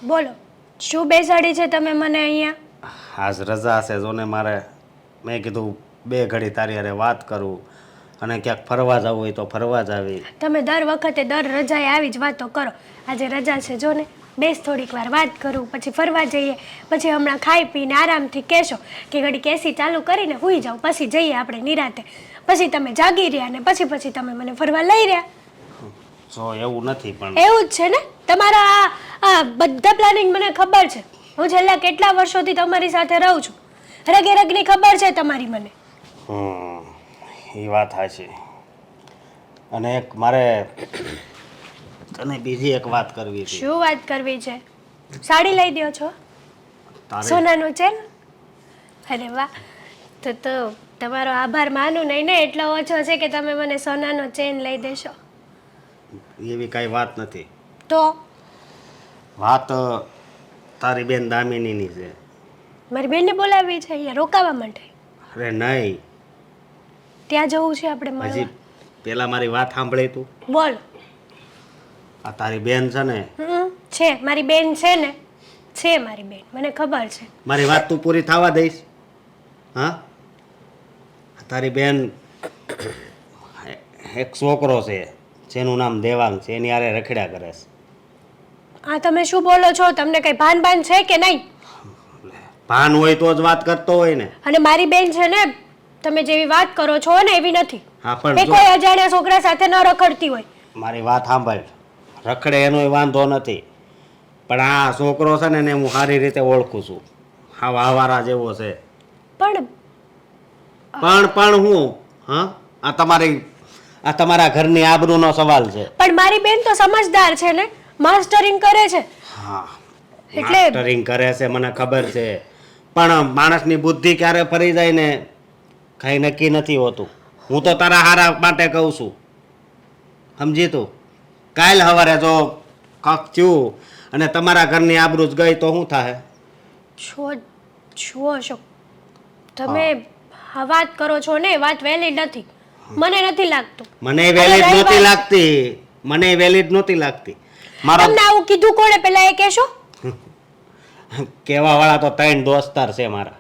બોલો, શું બેસાડી છે તમે મને અહીંયા? આજ રજા છે જોને મારે. મેં કીધું બે ઘડી તારી હારે વાત કરું અને ક્યાંક ફરવા જવું હોય તો ફરવા જ આવી. તમે દર વખતે દર રજાએ આવી જ વાતો કરો. આજે રજા છે જો ને, બેસ થોડીક વાર વાત કરું, પછી ફરવા જઈએ, પછી હમણાં ખાઈ પીને આરામથી કહેશો કે ઘડીક એસી ચાલુ કરીને સૂઈ જાઓ, પછી જઈએ આપણે નિરાંતે. પછી તમે જાગી રહ્યા ને પછી તમે મને ફરવા લઈ રહ્યા. જો એવું નથી પણ એવું જ છે ને તમારા આ બધા પ્લાનિંગ મને ખબર છે. હું છેલ્લા કેટલા વર્ષોથી તમારી સાથે રહું છું. રગે રગની ખબર છે તમારી મને. એ વાત સાચી. અને એક મારે તને બીજી એક વાત કરવી હતી. શું વાત કરવી છે? સાડી લઈ દ્યો છો? તારે સોનાનું છે ને? અરે વાહ, તો તમારો આભાર માનું નહીં ને એટલો ઓછો છે કે તમે મને સોનાનો ચેન લઈ દેશો. એવી કાંઈ વાત નથી. તો વાત તારી બેન દામિનીની છે. મારી બેનને બોલાવવી છે અહીંયા રોકાવા માટે? અરે નહીં, ત્યાં જવું છે આપણે હજી મળવા. પેલા મારી વાત સાંભળી તું. બોલ. આ તારી બેન છે ને, છે મારી બેન છે ને, છે મારી બેન, મને ખબર છે. મારી વાત તું પૂરી થવા દઈશ? હા, તારી બેન એક છોકરો છે જેનું નામ દેવાંગ છે, એની હારે રખડ્યા કરે છે. આ તમે શું બોલો છો? તમને કઈ ભાન છે કે નહીં? ભાન હોય તો જ વાત કરતો હોય ને. અને મારી બેન છે ને, તમે જેવી વાત કરો છો ને એવી નથી. હા પણ એ જો કોઈ અજાણ્યા છોકરા સાથે ન રખડતી હોય. મારી વાત સાંભળ, રખડે એનોય વાંધો નથી, પણ આ છોકરો છે ને એને હું સારી રીતે ઓળખું છું. હા, આવારા જેવો છે. પણ હું હા, આ તમારા ઘરની આબરૂનો સવાલ છે. પણ મારી બેન તો સમજદાર છે ને, માસ્ટરિંગ કરે છે. હા, એટલે માસ્ટરિંગ કરે છે મને ખબર છે, પણ માણસની બુદ્ધિ ક્યારે ફરી જાય ને કાંઈ નક્કી નથી હોતું. હું તો તારા હારા માટે કહું છું, સમજી તું? કાલ સવારે જો કક થયું અને તમારા ઘરની આબરૂ જ ગઈ તો શું થાય? છો અશોક, તમે આ વાત કરો છો ને એ વાત વેલિડ નથી. મને નથી લાગતું. મને વેલિડ નહોતી લાગતી, મને વેલિડ નહોતી લાગતી. મારો તમને આવું કીધું કોણે પહેલા એ કહેશો? કહેવા વાળા તો 3 દોસ્તાર છે મારા,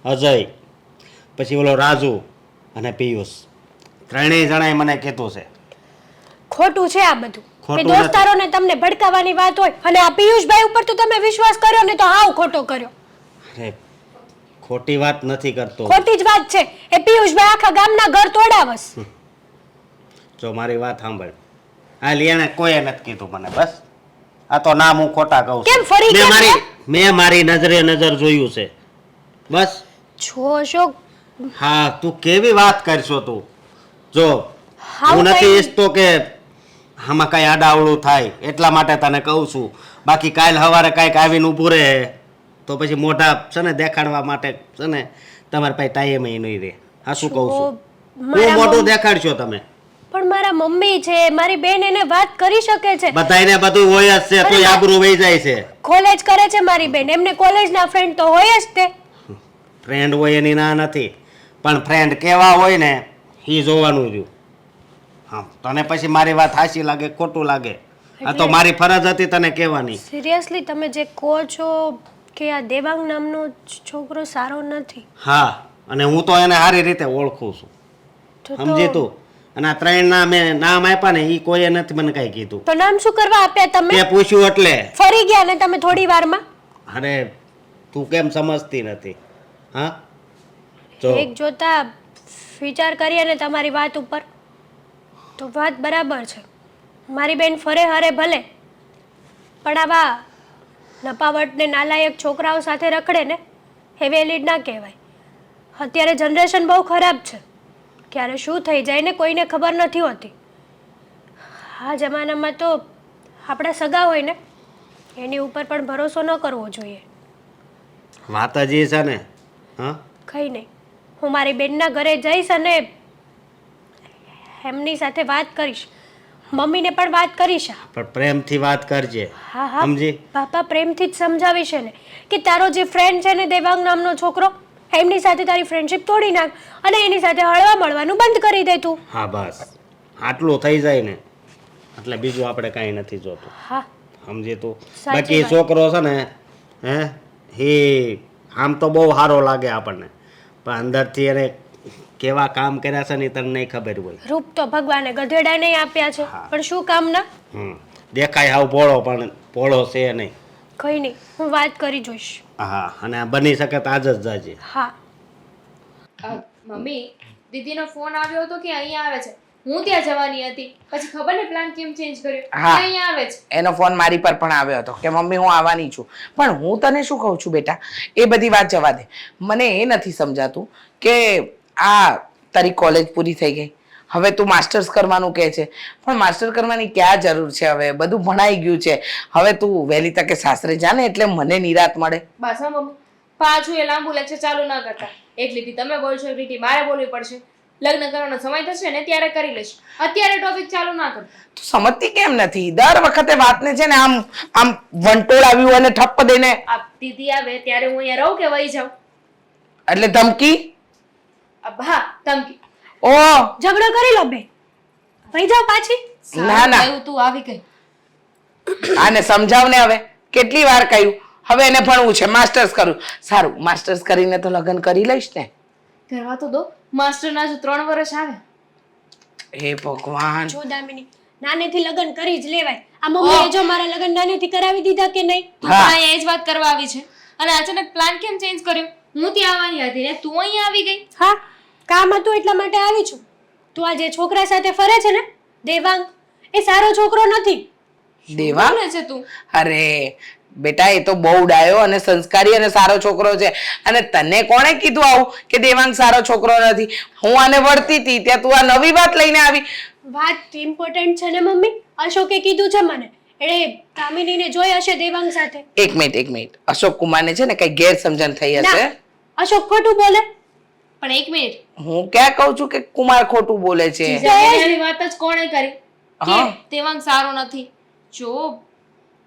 અજય, પછી ઓલો રાજુ અને પિયુષ. ત્રણેય જણાએ મને કીધું છે. ખોટું છે આ બધું. ખોટું એ દોસ્તારોને તમને ભડકાવાની વાત હોય અને આ પિયુષભાઈ ઉપર તો તમે વિશ્વાસ કર્યો ને તો હાવ ખોટો કર્યો. અરે ખોટી વાત નથી કરતો. ખોટી જ વાત છે. એ પિયુષભાઈ આખા ગામના ઘર તોડાવસ. જો મારી વાત સાંભળ, આ લીયાને કોઈએ નથી કીધું મને, બસ. આ તો નામ હું ખોટા કહું કેમ છું. ફરી મેં મારી નજરે નજર જોયું છે, બસ. છો અશોક, હા, તું કેવી વાત કરશો તું? જો હાવ હું નથી કઈ- ઈચ્છતો કે આમાં કઈ આડાવડું થાય, એટલા માટે તને કહું છું. બાકી કાલ સવારે કાંઈક આવીને ઊભું રહે તો પછી મોઢા છે ને દેખાડવા માટે છે ને તમારે પાસે ટાઈમ નહીં રહે. હા, શું કહું છું? હું મોઢું દેખાડશો તમે? પણ મારા મમ્મી છે, મારી બેન એને વાત કરી શકે છે. બધાયને બધું હોય જ છે, તો આબરૂ વહી જાય છે. કોલેજ કરે છે મારી બેન, એમને કોલેજના ફ્રેન્ડ તો હોય જ તે. ફ્રેન્ડ હોય એની ના નથી, પણ ફ્રેન્ડ કેવા હોય ને એ જોવાનું રહ્યું. હા, તને પછી મારી વાત સાચી લાગે ખોટું લાગે, આ તો મારી ફરજ હતી તને કહેવાની. સિરિયસલી તમે જે કહો છો કે આ દેવાંગ નામનો છોકરો સારો નથી, હા, અને હું તો એને સારી રીતે ઓળખું છું, તો સમજી તું? અને આ 3 ના મેં નામ આપ્યા ને એ કોઈએ નથી મને કઈ કીધું. તો નામ શું કરવા આપ્યા તમે? તે પૂછ્યું એટલે. ફરી ગયા ને તમે થોડી વારમાં. અરે તું કેમ સમજતી નથી? હા, જો એક જોતા વિચાર કરીએ ને તમારી વાત ઉપર તો વાત બરાબર છે. મારી બેન ફરે હરે ભલે, પણ આવા નપાવટ ને નાલાયક છોકરાઓ સાથે રખડે ને એ વેલિડ ના કહેવાય. અત્યારે જનરેશન બહુ ખરાબ છે, ક્યારે શું થઈ જાય ને કોઈને ખબર નથી હોતી. આ જમાનામાં તો આપણા સગા હોય ને એની ઉપર પણ ભરોસો ન કરવો જોઈએ. વાત જ એ છે ને. હા, કંઈ નહીં, હું મારી બેનના ઘરે જઈશ અને એમની સાથે વાત કરીશ, મમ્મીને પણ વાત કરીશ. પણ પ્રેમથી વાત કરજે, હા હા સમજી? પાપા પ્રેમથી જ સમજાવીશ ને કે તારો જે ફ્રેન્ડ છે ને દેવાંગ નામનો છોકરો, એમની સાથે તારી ફ્રેન્ડશિપ તોડી નાખ અને એની સાથે હળવા મળવાનું બંધ કરી દે તું. હા, બસ આટલું થઈ જાય ને એટલે બીજું આપણે કાંઈ નથી જોતું. હા, સમજી તું. સાચી બાકી વાત. છોકરો છે ને એ આમ તો બહુ સારો લાગે આપણને, પણ અંદરથી એને કેવા કામ કર્યા છે ને એ તને નહીં ખબર હોય. રૂપ તો ભગવાને ગધેડા નહીં આપ્યા છે, હા. પણ શું કામના? દેખાય હાવ ભોળો પણ ભોળો છે નહીં. કઈ નહીં, હું વાત કરી જોઈશ. હા, અને આ બની શકે તો આજ જ જાજે. હા. મમ્મી, દીદીનો ફોન આવ્યો હતો કે અહીંયા આવે છે. હું ત્યાં જવાની હતી, પછી ખબર ને પ્લાન કેમ ચેન્જ કર્યો. હા. અહીંયા આવે છે. એનો ફોન મારી પર પણ આવ્યો હતો કે મમ્મી હું આવવાની છું, પણ હું તને શું કહું છું બેટા, એ બધી વાત જવા દે. મને એ નથી સમજાતું કે આ તારી કોલેજ પૂરી થઈ ગઈ, હવે તું માસ્ટર્સ કરવાનું કહે છે, પણ માસ્ટર કરવાની ક્યાં જરૂર છે? હવે બધું ભણાઈ ગયું છે, હવે તું વહેલી તકે સાસરે જા ને એટલે મને નિરાત મળે. બસ હા મમ્મી, પાછું એ લાંબુ લેક્ચર ચાલુ ના કરતા. એક લીટી તમે બોલશો, એક લીટી મારે બોલવી પડશે. લગ્ન કરવાનો સમય થશે ને ત્યારે કરી લઈશ, અત્યારે ટોપિક ચાલુ ના કરતા. તું સમજતી કેમ નથી? દર વખતે વાતને છે ને આમ આમ વંટોળ આવ્યું અને ઠપ્પ દઈને, આ દીદી આવે ત્યારે હું અહીંયા રહું કે વહી જાઉં? એટલે ધમકી. હા, ધમકી. ઓ ઝઘડો કરી લો બે, વહી જાઓ પાછી. ના, ના. થયું તું આવી ગઈ. આને સમજાવ ને, હવે કેટલી વાર કહ્યું, હવે એને ભણવું છે, માસ્ટર્સ કરવું. સારું, માસ્ટર્સ કરીને તો લગ્ન કરી લઈશ ને. કરવા તો દો, માસ્ટરના જો 3 વર્ષ આવે. હે ભગવાન. જો દામિની, નાનેથી લગ્ન કરી જ લેવાય. આ મમ્મીએ જો મારા લગ્ન નાનેથી કરાવી દીધા કે નહીં? તું તો અહીંયા એ જ વાત કરવા આવી છે, અને અચાનક પ્લાન કેમ ચેન્જ કર્યો? હું ત્યાં આવવાની હતી ને તું અહીંયા આવી ગઈ. હા, કામ હતું એટલા માટે આવી છું. તું આ જે છોકરા સાથે ફરે છે ને, દેવાંગ, એ સારો છોકરો નથી. દેવા બોલે છે તું? અરે બેટા, એ તો બહુ ડાયો અને સંસ્કારી અને સારો છોકરો છે. અને તને કોણે કીધું આવું કે દેવાંગ સારો છોકરો નથી? હું આને વળતી હતી ત્યાં તું આ નવી વાત લઈને આવી. વાત ઇમ્પોર્ટન્ટ છે ને મમ્મી. અશોકે કીધું છે મને, એણે કામિનીને જોઈ હશે દેવાંગ સાથે. એક મિનિટ, અશોક કુમારને છે ને કઈ ગેરસમજણ થઈ હશે. ના, અશોક ખોટું બોલે. પણ એક મિનિટ, હું ક્યાં કહું છું કે કુમાર ખોટું બોલે છે? એની વાત જ કોણે કરી કે હા. દેવાંગ સારો નથી? જો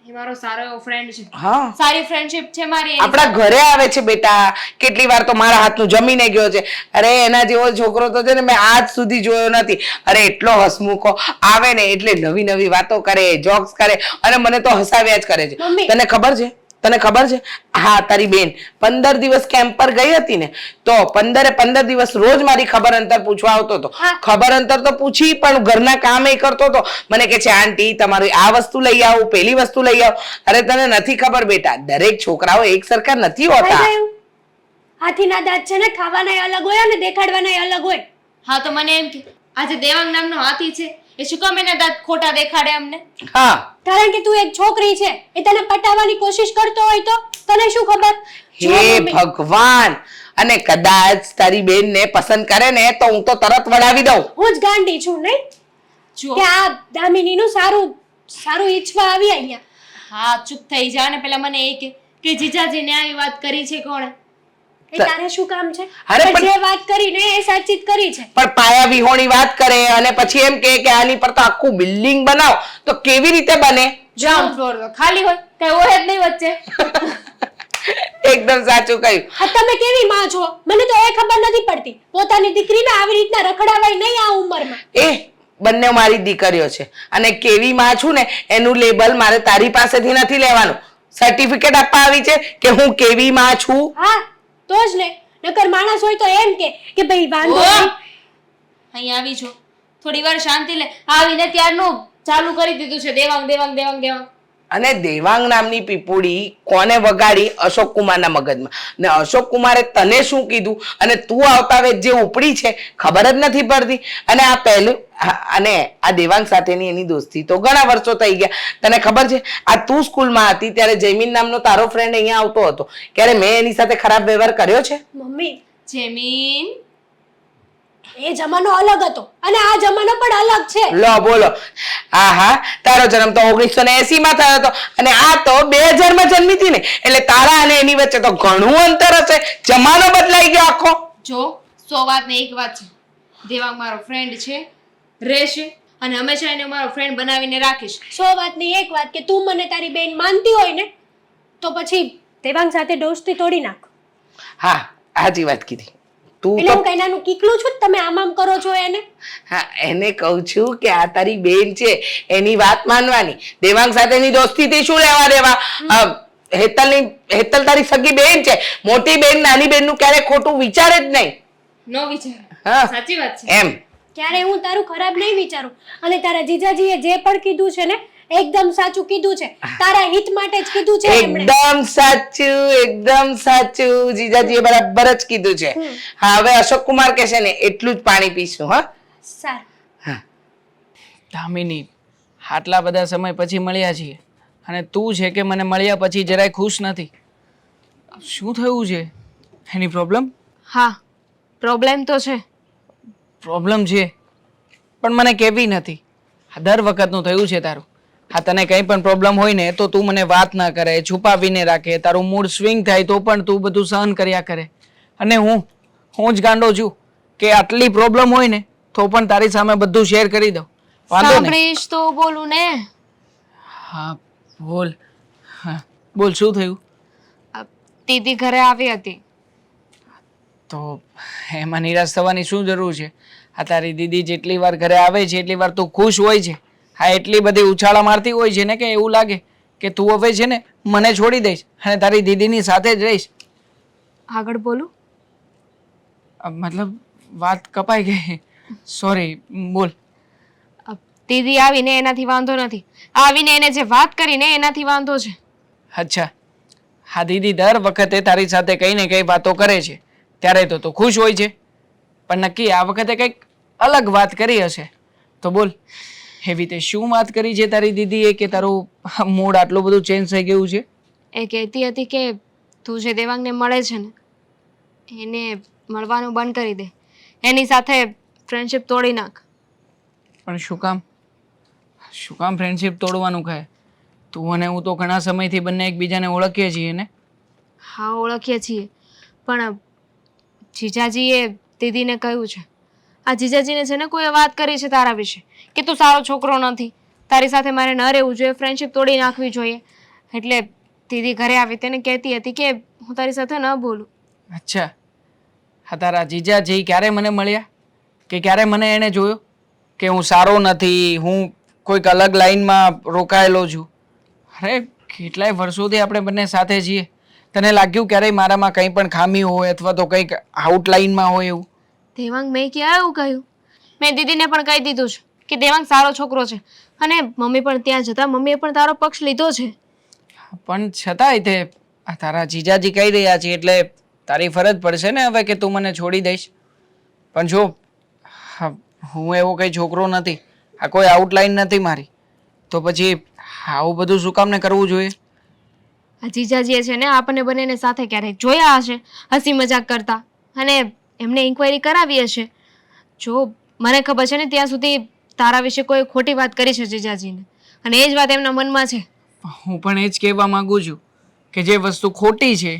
એ મારો સારો એવો ફ્રેન્ડ છે, હા, સારી ફ્રેન્ડશિપ છે મારી એની આપણા ઘરે આવે છે બેટા, કેટલી વાર તો મારા હાથનું જમીને ગયો છે. અરે એના જેવો છોકરો તો છે ને મેં આજ સુધી જોયો નથી. અરે એટલો હસમુખો, આવે ને એટલે નવી નવી વાતો કરે, જોક્સ કરે અને મને તો હસાવ્યા જ કરે છે. મમ્મી. તને ખબર છે હા, તારી બેન 15 દિવસ કેમ્પ પર ગઈ હતી ને, તો 15 દિવસ રોજ મારી ખબર અંતર પૂછવા આવતો હતો. હા. ખબર અંતર તો પૂછી, પણ ઘરના કામ એ કરતો હતો. મને કે છે આંટી તમારી આ વસ્તુ લઈ આવું, પેલી વસ્તુ લઈ આવું. અરે તને નથી ખબર બેટા, દરેક છોકરાઓ એક સરખા નથી ખાઈ હોતા. ગયું? હાથીના દાંત છે ને, ખાવાનાય અલગ હોય અને દેખાડવાનાય અલગ હોય. હા, તો મને એમ કે આજે દેવાંગ નામનો હાથી છે, એ શું કામ એના દાંત ખોટા દેખાડે અમને? હા, કારણ કે તું એક છોકરી છે, એ તને પટાવવાની કોશિશ કરતો હોય તો તને શું ખબર? જો હે મમ્મી, ભગવાન. અને કદાચ તારી બેન ને પસંદ કરે ને તો હું તો તરત વડાવી દઉં. હું જ ગાંડી છું નહીં જો કે આ દામિનીનું સારું સારું ઈચ્છવા આવી અહીંયા. હા, ચૂપ થઈ જા ને પેલા મને એ કે જીજાજીને આવી વાત કરી છે કોણે? એ તારે શું કામ છે? અરે પણ પણ- જે વાત કરી ને એ સાચી જ કરી છે. પણ પાયા વિહોણી વાત કરે અને પછી એમ કહે કે આની પર તો આખું બિલ્ડિંગ બનાવ, તો કેવી રીતે બને? ગ્રાઉન્ડ ફ્લોર તો ખાલી હોય, કઈ હોય જ નહીં વચ્ચે. એકદમ સાચું કહ્યું. આ તમે કેવી માં છો? મને તો એ ખબર નથી પડતી. પોતાની દીકરીને આવી રીતના રખડાવાય નહીં આ ઉંમરમાં. એ બંને મારી દીકરીઓ છે અને કેવી માં છું ને એનું લેબલ મારે તારી પાસેથી નથી લેવાનું. સર્ટિફિકેટ આપવા આવી છે કે હું કેવી માં છું. હા, તો જ ને. નકર માણસ હોય તો એમ કે ભાઈ વાંધો ઓહ! નહીં. અહીં આવી છો, થોડી વાર શાંતિ લે. આવીને ત્યારનું ચાલુ કરી દીધું છે દેવાંગ દેવાંગ દેવાંગ દેવાંગ. અને દેવાંગ નામની પીપુડી કોને વગાડી? અશોક કુમારના મગજમાં. ને અશોક કુમારે તને શું કીધું અને તું આવતા વેત જે ઉપડી છે ખબર જ નથી પડતી. અને આ પહેલું અને આ દેવાંગ સાથેની એની દોસ્તી તો ઘણા વર્ષો થઈ ગયા. તને ખબર છે આ તું સ્કૂલમાં હતી ત્યારે જયમીન નામનો તારો ફ્રેન્ડ અહીંયા આવતો હતો, ક્યારે મેં એની સાથે ખરાબ વ્યવહાર કર્યો છે? મમ્મી, જેમીન, એ જમાનો અલગ હતો અને આ જમાનો પણ અલગ છે. લો બોલો. હા, તારો જન્મ તો 1980 માં થયો હતો અને આ તો 2000 માં જન્મી હતી ને, એટલે તારા અને એની વચ્ચે તો ઘણું અંતર હશે. જમાનો બદલાઈ ગયો આખો. જો 100 વાત ને એક વાત છે, દેવાંગ મારો ફ્રેન્ડ છે, રહેશે અને હંમેશા એને મારો ફ્રેન્ડ બનાવીને રાખીશ. 100 વાતની એક વાત કે તું મને તારી બેન માનતી હોય ને તો પછી દેવાંગ સાથે દોસ્તી તોડી નાખ. હા, સાચી વાત કીધી. તું એટલે તો હું કઈ નાનું કીકલું છું તમે આમ કરો છો એને? હા એને કહું છું કે આ તારી બેન છે એની વાત માનવાની. દેવાંગ સાથેની દોસ્તીથી શું લેવા દેવા? હેતલ તારી સગી બેન છે. મોટી બેન નાની બેનનું ક્યારેય ખોટું વિચારે જ નહીં. નો વિચાર. હા સાચી વાત છે. એમ ક્યારે હું તારું ખરાબ નહીં વિચારું. અને તારા જીજાજીએ જે પણ કીધું છે ને એકદમ સાચું કીધું છે. તારા હિત માટે જ કીધું છે એમણે. એકદમ સાચું જીજાજીએ બરાબર જ કીધું છે. હા હવે અશોક કુમાર કે છે ને એટલું જ પાણી પીશું. હા સારું. દામિની, આટલા બધા સમય પછી મળ્યા છીએ અને તું છે કે મને મળ્યા પછી જરાય ખુશ નથી. શું થયું છે? એની પ્રોબ્લેમ? હા, પ્રોબ્લેમ તો છે. પ્રોબ્લેમ છે પણ મને કહેવી નથી. આ દર વખતનું થયું છે તારું. હા તને કંઈ પણ પ્રોબ્લેમ હોય ને તો તું મને વાત ના કરે, છુપાવીને રાખે, તારું મૂડ સ્વિંગ થાય તો પણ તું બધું સહન કર્યા કરે. અને હું જ ગાંડો છું કે આટલી પ્રોબ્લેમ હોય ને તો પણ તારી સામે બધું શેર કરી દઉં. વાંધો નહીં. સાંભળીશ તો બોલું ને. હા બોલ. હા બોલ, શું થયું? દીદી ઘરે આવી હતી. તો એમાં નિરાશ થવાની શું જરૂર છે? આ તારી દીદી જેટલી વાર ઘરે આવે છે એટલી વાર તું ખુશ હોય છે. હા એટલી બધી ઉછાળા મારતી હોય છે ને કે એવું લાગે કે તું હવે છે ને મને છોડી દઈશ અને તારી દીદીની સાથે જ રહીશ. આગળ બોલું? મતલબ વાત કપાઈ ગઈ. સોરી, બોલ. દીદી આવીને એનાથી વાંધો નથી. આવીને એને જે વાત કરીને એનાથી વાંધો છે. અચ્છા, હા દીદી દર વખતે તારી સાથે કઈ ને કઈ વાતો કરે છે ત્યારે તો તું ખુશ હોય છે, પણ નક્કી આ વખતે કંઈક અલગ વાત કરી હશે. તો બોલ, એવી તે શું વાત કરી છે તારી દીદીએ કે તારું મૂડ આટલું બધું ચેન્જ થઈ ગયું છે? એ કહેતી હતી કે તું જે દેવાંગને મળે છે ને એને મળવાનું બંધ કરી દે, એની સાથે ફ્રેન્ડશિપ તોડી નાખ. પણ શું કામ? શું કામ ફ્રેન્ડશિપ તોડવાનું કહે? તું અને હું તો ઘણા સમયથી બંને એકબીજાને ઓળખીએ છીએ ને. હા ઓળખીએ છીએ, પણ જીજાજીએ દીદીને કહ્યું છે, આ જીજાજીને છે ને કોઈ વાત કરી છે તારા વિશે કે તું સારો છોકરો નથી, તારી સાથે મારે ન રહેવું જોઈએ, ફ્રેન્ડશિપ તોડી નાખવી જોઈએ. એટલે દીદી ઘરે આવી તેને કહેતી હતી કે હું તારી સાથે ન બોલું. અચ્છા, હા તારા જીજાજી ક્યારે મને મળ્યા કે ક્યારે મને એને જોયો કે હું સારો નથી, હું કોઈક અલગ લાઈનમાં રોકાયેલો છું? અરે કેટલાય વર્ષોથી આપણે બંને સાથે છીએ. તને લાગ્યું ક્યારેય મારામાં કંઈ પણ ખામી હોય અથવા તો કંઈક આઉટલાઈનમાં હોય એવું? દેવાંગ મેં ક્યાં એવું કહ્યું? મેં દીદીને પણ કહી દીધું છે કે દેવાંગ સારો છોકરો છે અને મમ્મી પણ ત્યાં જતા મમ્મીએ પણ તારો પક્ષ લીધો છે. પણ છતાંય તે આ તારા જીજાજી કહી રહ્યા છે એટલે તારી ફરજ પડશે ને હવે કે તું મને છોડી દઈશ. પણ જો હું એવો કંઈ છોકરો નથી, આ કોઈ આઉટલાઈન નથી મારી, તો પછી આવું બધું શું કામ ને કરવું જોઈએ? આ જીજાજીએ છે ને આપણને બંનેને સાથે ક્યારેક જોયા હશે હસી મજાક કરતા અને એમને ઇન્ક્વાયરી કરાવી હશે. જો મને ખબર છે ને ત્યાં સુધી તારા વિશે કોઈ ખોટી વાત કરી છે જીજાજીને અને એ જ વાત એમના મનમાં છે. હું પણ એ જ કહેવા માંગુ છું કે જે વસ્તુ ખોટી છે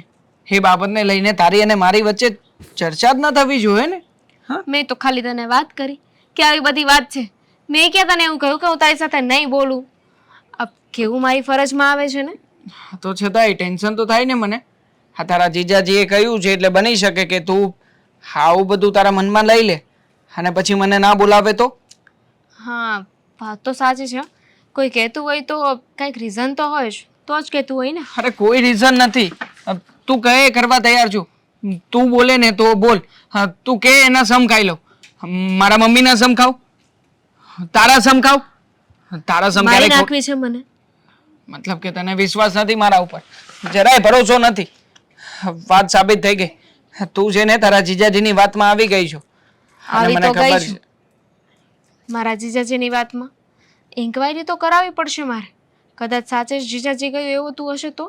એ બાબતને લઈને તારી અને મારી વચ્ચે ચર્ચા જ ન થવી જોઈએ ને. હા મેં તો ખાલી તને વાત કરી કે આવી બધી વાત છે. મેં ક્યાં તને એવું કહ્યું કે હું તારી સાથે નહીં બોલું? કેવું મારી ફરજમાં આવે છે ને. તો છતાંય ટેન્શન તો થાય ને મને. હા તારા જીજાજીએ કહ્યું છે એટલે બની શકે કે તું આવું બધું તારા મનમાં લઈ લે અને પછી મને ના બોલાવે તો? હા વાત તો સાચી છે. કોઈ કહેતું હોય તો કંઈક રીઝન તો હોય જ, તો જ કહેતું હોય ને. અરે કોઈ રીઝન નથી. તું કહે એ કરવા તૈયાર છું. તું બોલે ને તો બોલ. હા તું કહે એના સમ ખાઈ લઉં. મારા મમ્મીના સમ ખાવ, તારા સમ ખાવ. તારા સમ મારી ક્યારેક નાખવી છે મને. મતલબ કે તને વિશ્વાસ નથી મારા ઉપર, જરાય ભરોસો નથી. વાત સાબિત થઈ ગઈ. તું છે ને તારા જીજાજીની વાતમાં આવી ગઈ છો. અને આવી મને તો ગઈ ખબર છું. છે મારા જીજાજીની વાતમાં ઇન્ક્વાયરી તો કરાવવી પડશે મારે. કદાચ સાચે જ જીજાજી ગયું એવું તું હશે તો?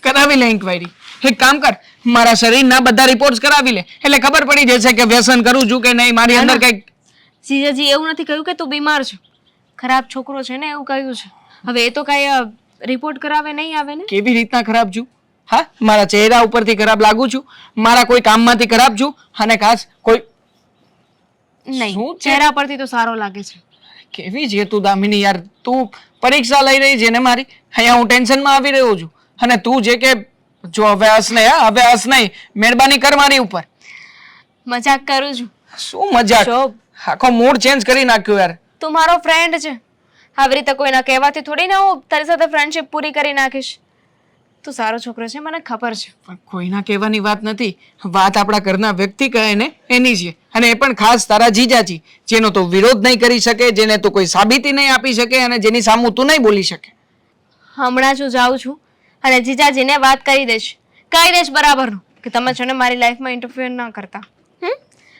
કરાવી લે ઇન્ક્વાયરી. એક કામ કર, મારા શરીરના બધા રિપોર્ટ્સ કરાવી લે એટલે ખબર પડી જશે કે વ્યસન કરું છું કે નહીં, મારી અંદર કંઈક. જીજાજી એવું નથી કહ્યું કે તું બીમાર છે, ખરાબ છોકરો છે ને એવું કહ્યું છે. હવે એ તો કઈ રિપોર્ટ કરાવે નહીં આવે ને. કેવી રીતના ખરાબ છું? હા મારા ચહેરા ઉપરથી ખરાબ લાગુ છું, મારા કોઈ કામમાંથી ખરાબ છું અને ખાસ કોઈ નહીં, શું છે? ચહેરા પરથી તો સારો લાગે છે. કેવી છે તું દામિની યાર? તું પરીક્ષા લઈ રહી છે ને મારી, અહીંયા હું ટેન્શનમાં આવી રહ્યો છું અને તું જે કે જો હવે હસ નહીં, હા હવે હસ નહીં, મહેરબાની કર મારી ઉપર. મજાક કરું છું. શું મજાક? શોભ, આખો મૂડ ચેન્જ કરી નાખ્યો યાર. તું મારો ફ્રેન્ડ છે. આવી રીતે કોઈના કહેવાથી થોડી ના હું તારી સાથે ફ્રેન્ડશિપ પૂરી કરી નાખીશ. તું સારો છોકરો છે, મને ખબર છે. પણ કોઈના કહેવાની વાત નથી, વાત આપણા ઘરના વ્યક્તિ કહે ને એની છે. અને એ પણ ખાસ તારા જીજાજી, જેનો તો વિરોધ નહીં કરી શકે, જેને તો કોઈ સાબિતી નહીં આપી શકે અને જેની સામું તું નહીં બોલી શકે. હમણાં જ હું જાઉં છું અને જીજાજીને વાત કરી દઈશ. કહી દઈશ બરાબરનું કે તમે છે ને મારી લાઈફમાં ઇન્ટરફિયર ન કરતા.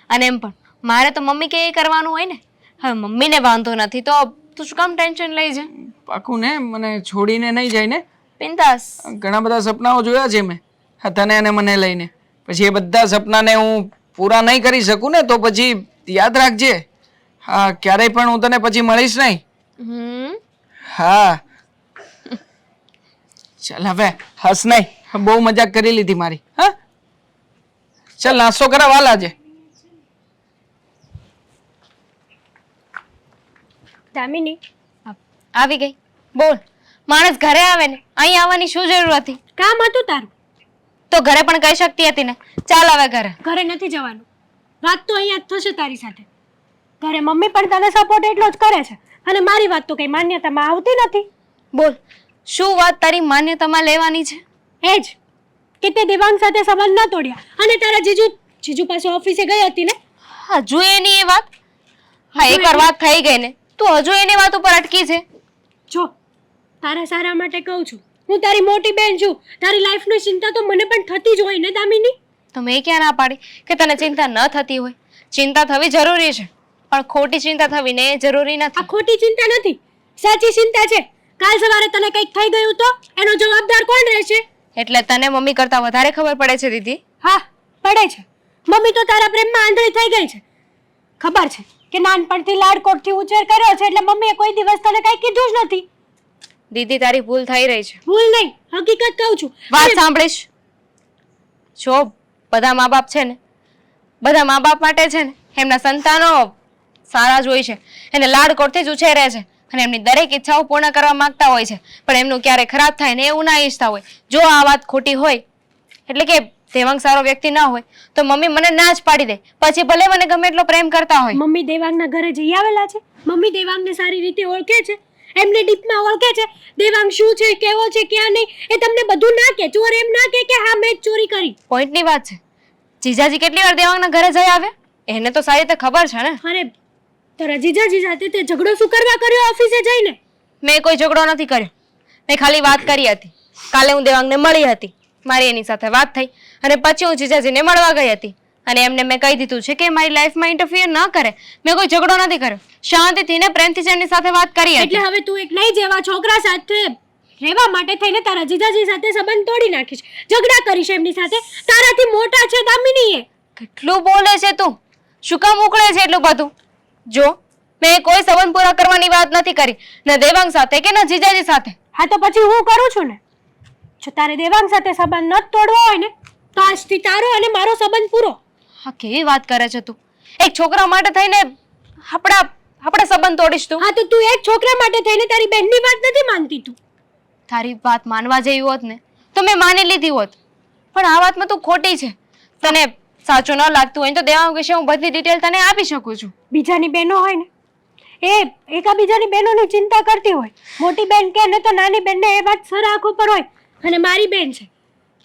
અને એમ પણ મારે તો મમ્મી કે એ કરવાનું હોય ને. હવે મમ્મીને વાંધો નથી તો તું શું કામ ટેન્શન લઈ છે? પાકું ને? મને છોડીને નહીં જાય ને? બિંદાસ. ઘણા બધા સપનાઓ જોયા છે મેં તને અને મને લઈને. પછી એ બધા સપનાને હું પૂરા નહીં કરી શકું ને તો પછી યાદ રાખજે. હા, ક્યારેય પણ હું તને પછી મળીશ નહીં. હા ચાલ હવે હસ નહીં, બહુ મજાક કરી લીધી મારી. હા ચાલ નાસ્તો કરાવ હાલ આજે. દામિની, આવી ગઈ. બોલ. માણસ ઘરે આવે ને અહીં આવવાની શું જરૂર હતી? કામ હતું તારું તો ઘરે પણ કહી શકતી હતી ને. ચાલ હવે ઘરે. ઘરે નથી જવાનું. વાત તો અહીંયા જ થશે તારી સાથે. ઘરે મમ્મી પણ તને સપોર્ટ એટલો જ કરે છે અને મારી વાત તો કઈ માન્યતામાં આવતી નથી. બોલ, શું વાત તારી માન્યતામાં લેવાની છે? એ જ કે તે દેવાંગ સાથે સંબંધ ન તોડ્યા અને તારા જીજુ પાસે ઓફિસે ગઈ હતી ને. હજુ એની એ વાત? હા, એકવાર વાત થઈ ગઈ ને તું હજુ એની વાત ઉપર અટકી છે. જો તારા સારા માટે કહું છું, હું તારી મોટી બેન છું. તારી લાઈફની ચિંતા તો મને પણ થતી જ હોય ને દામિની. તો મેં ક્યાં ના પાડી કે તને ચિંતા ન થતી હોય? ચિંતા થવી જરૂરી છે પણ ખોટી ચિંતા થવી ને એ જરૂરી આ નથી. ખોટી ચિંતા નથી, સાચી ચિંતા છે. કાલ સવારે તને કંઈક થઈ ગયું તો એનો જવાબદાર કોણ રહેશે? એટલે તને મમ્મી કરતા વધારે ખબર પડે છે દીદી. હા, પડે છે. મમ્મી તો તારા પ્રેમમાં આંધળી થઈ ગઈ છે. ખબર છે કે નાનપણથી લાડકોટથી ઉછેર કર્યો છે એટલે મમ્મીએ કોઈ દિવસ તને કંઈ કીધું જ નથી. દીદી તારી ભૂલ થઈ રહી છે. ભૂલ નહીં, હકીકત કહું છું. વાત સાંભળીશ. જો બધા મા બાપ છે ને, બધા મા બાપ માટે છે ને એમના સંતાનો સારા જ હોય છે. એને લાડકોટથી જ ઉછેરે છે અને એમની દરેક ઈચ્છાઓ પૂર્ણ કરવા માંગતા હોય છે પણ એમનું ક્યારે ખરાબ થાય ને એવું ના ઈચ્છતા હોય. જો આ વાત ખોટી હોય એટલે કે દેવાંગ સારો વ્યક્તિ ના હોય તો મમ્મી મને ના જ પાડી દે, પછી ભલે મને ગમે એટલો પ્રેમ કરતા હોય. મમ્મી દેવાંગના ઘરે જઈ આવેલા છે. મમ્મી દેવાંગને સારી રીતે ઓળખે છે, એમને ડીપમાં ઓળખે છે. દેવાંગ શું છે, કેવો છે, ક્યાં નહીં એ તમને બધું ના કે. ચોર એમ ના કે હા મેં જ ચોરી કરી. પોઈન્ટની વાત છે. જીજાજી કેટલી વાર દેવાંગના ઘરે જઈ આવ્યા? એને તો સારી રીતે ખબર છે ને. અરે તારા જીજાજી સાથે તે ઝઘડો શું કરવા કર્યો ઓફિસે જઈને? મેં કોઈ ઝઘડો નથી કર્યો. મેં ખાલી વાત કરી હતી. કાલે હું દેવાંગને મળી હતી, મારી એની સાથે વાત થઈ અને પછી હું જીજાજીને મળવા ગઈ હતી અને એમને મેં કહી દીધું છે કે મારી લાઈફમાં ઇન્ટરફિયર ન કરે. મેં કોઈ ઝઘડો નથી કર્યો. શાંતિથી ને પ્રેમથી એમની સાથે વાત કરી હતી. એટલે હવે તું એક નહીં જેવા છોકરા સાથે રહેવા માટે થઈને તારા જીજાજી સાથે સંબંધ તોડી નાખીશ, ઝઘડા કરીશ એમની સાથે. તારાથી મોટા છે દામિની એ. કેટલું બોલે છે તું? શું કામ ઉકળે છે એટલું બધું? જો મેં કોઈ સંબંધ પૂરા કરવાની વાત નથી કરી, ન દેવાંગ સાથે કે ન જીજાજી સાથે. હા તો પછી હું કરું છું ને. જો તારે દેવાંગ સાથે સંબંધ ન તોડવો હોય ને તો આજથી તારો અને મારો સંબંધ પૂરો. હા, કેવી વાત કરે છે તું? એક છોકરા માટે થઈને આપણા સંબંધ તોડીશ તું? હા તો તું એક છોકરા માટે થઈને તારી બહેનની વાત નથી માનતી. તું તારી વાત માનવા જેવી હોત ને તો મેં માની લીધી હોત પણ આ વાતમાં તું ખોટી છે. તને સાચું ન લાગતું હોય તો દેવાંગ વિશે હું બધી ડિટેલ તને આપી શકું છું. બીજાની બહેનો હોય ને એ એકાબીજાની બહેનોની ચિંતા કરતી હોય. મોટી બેન કે ને તો નાની બેનને એ વાત સર આંખો પર હોય. અને મારી બેન છે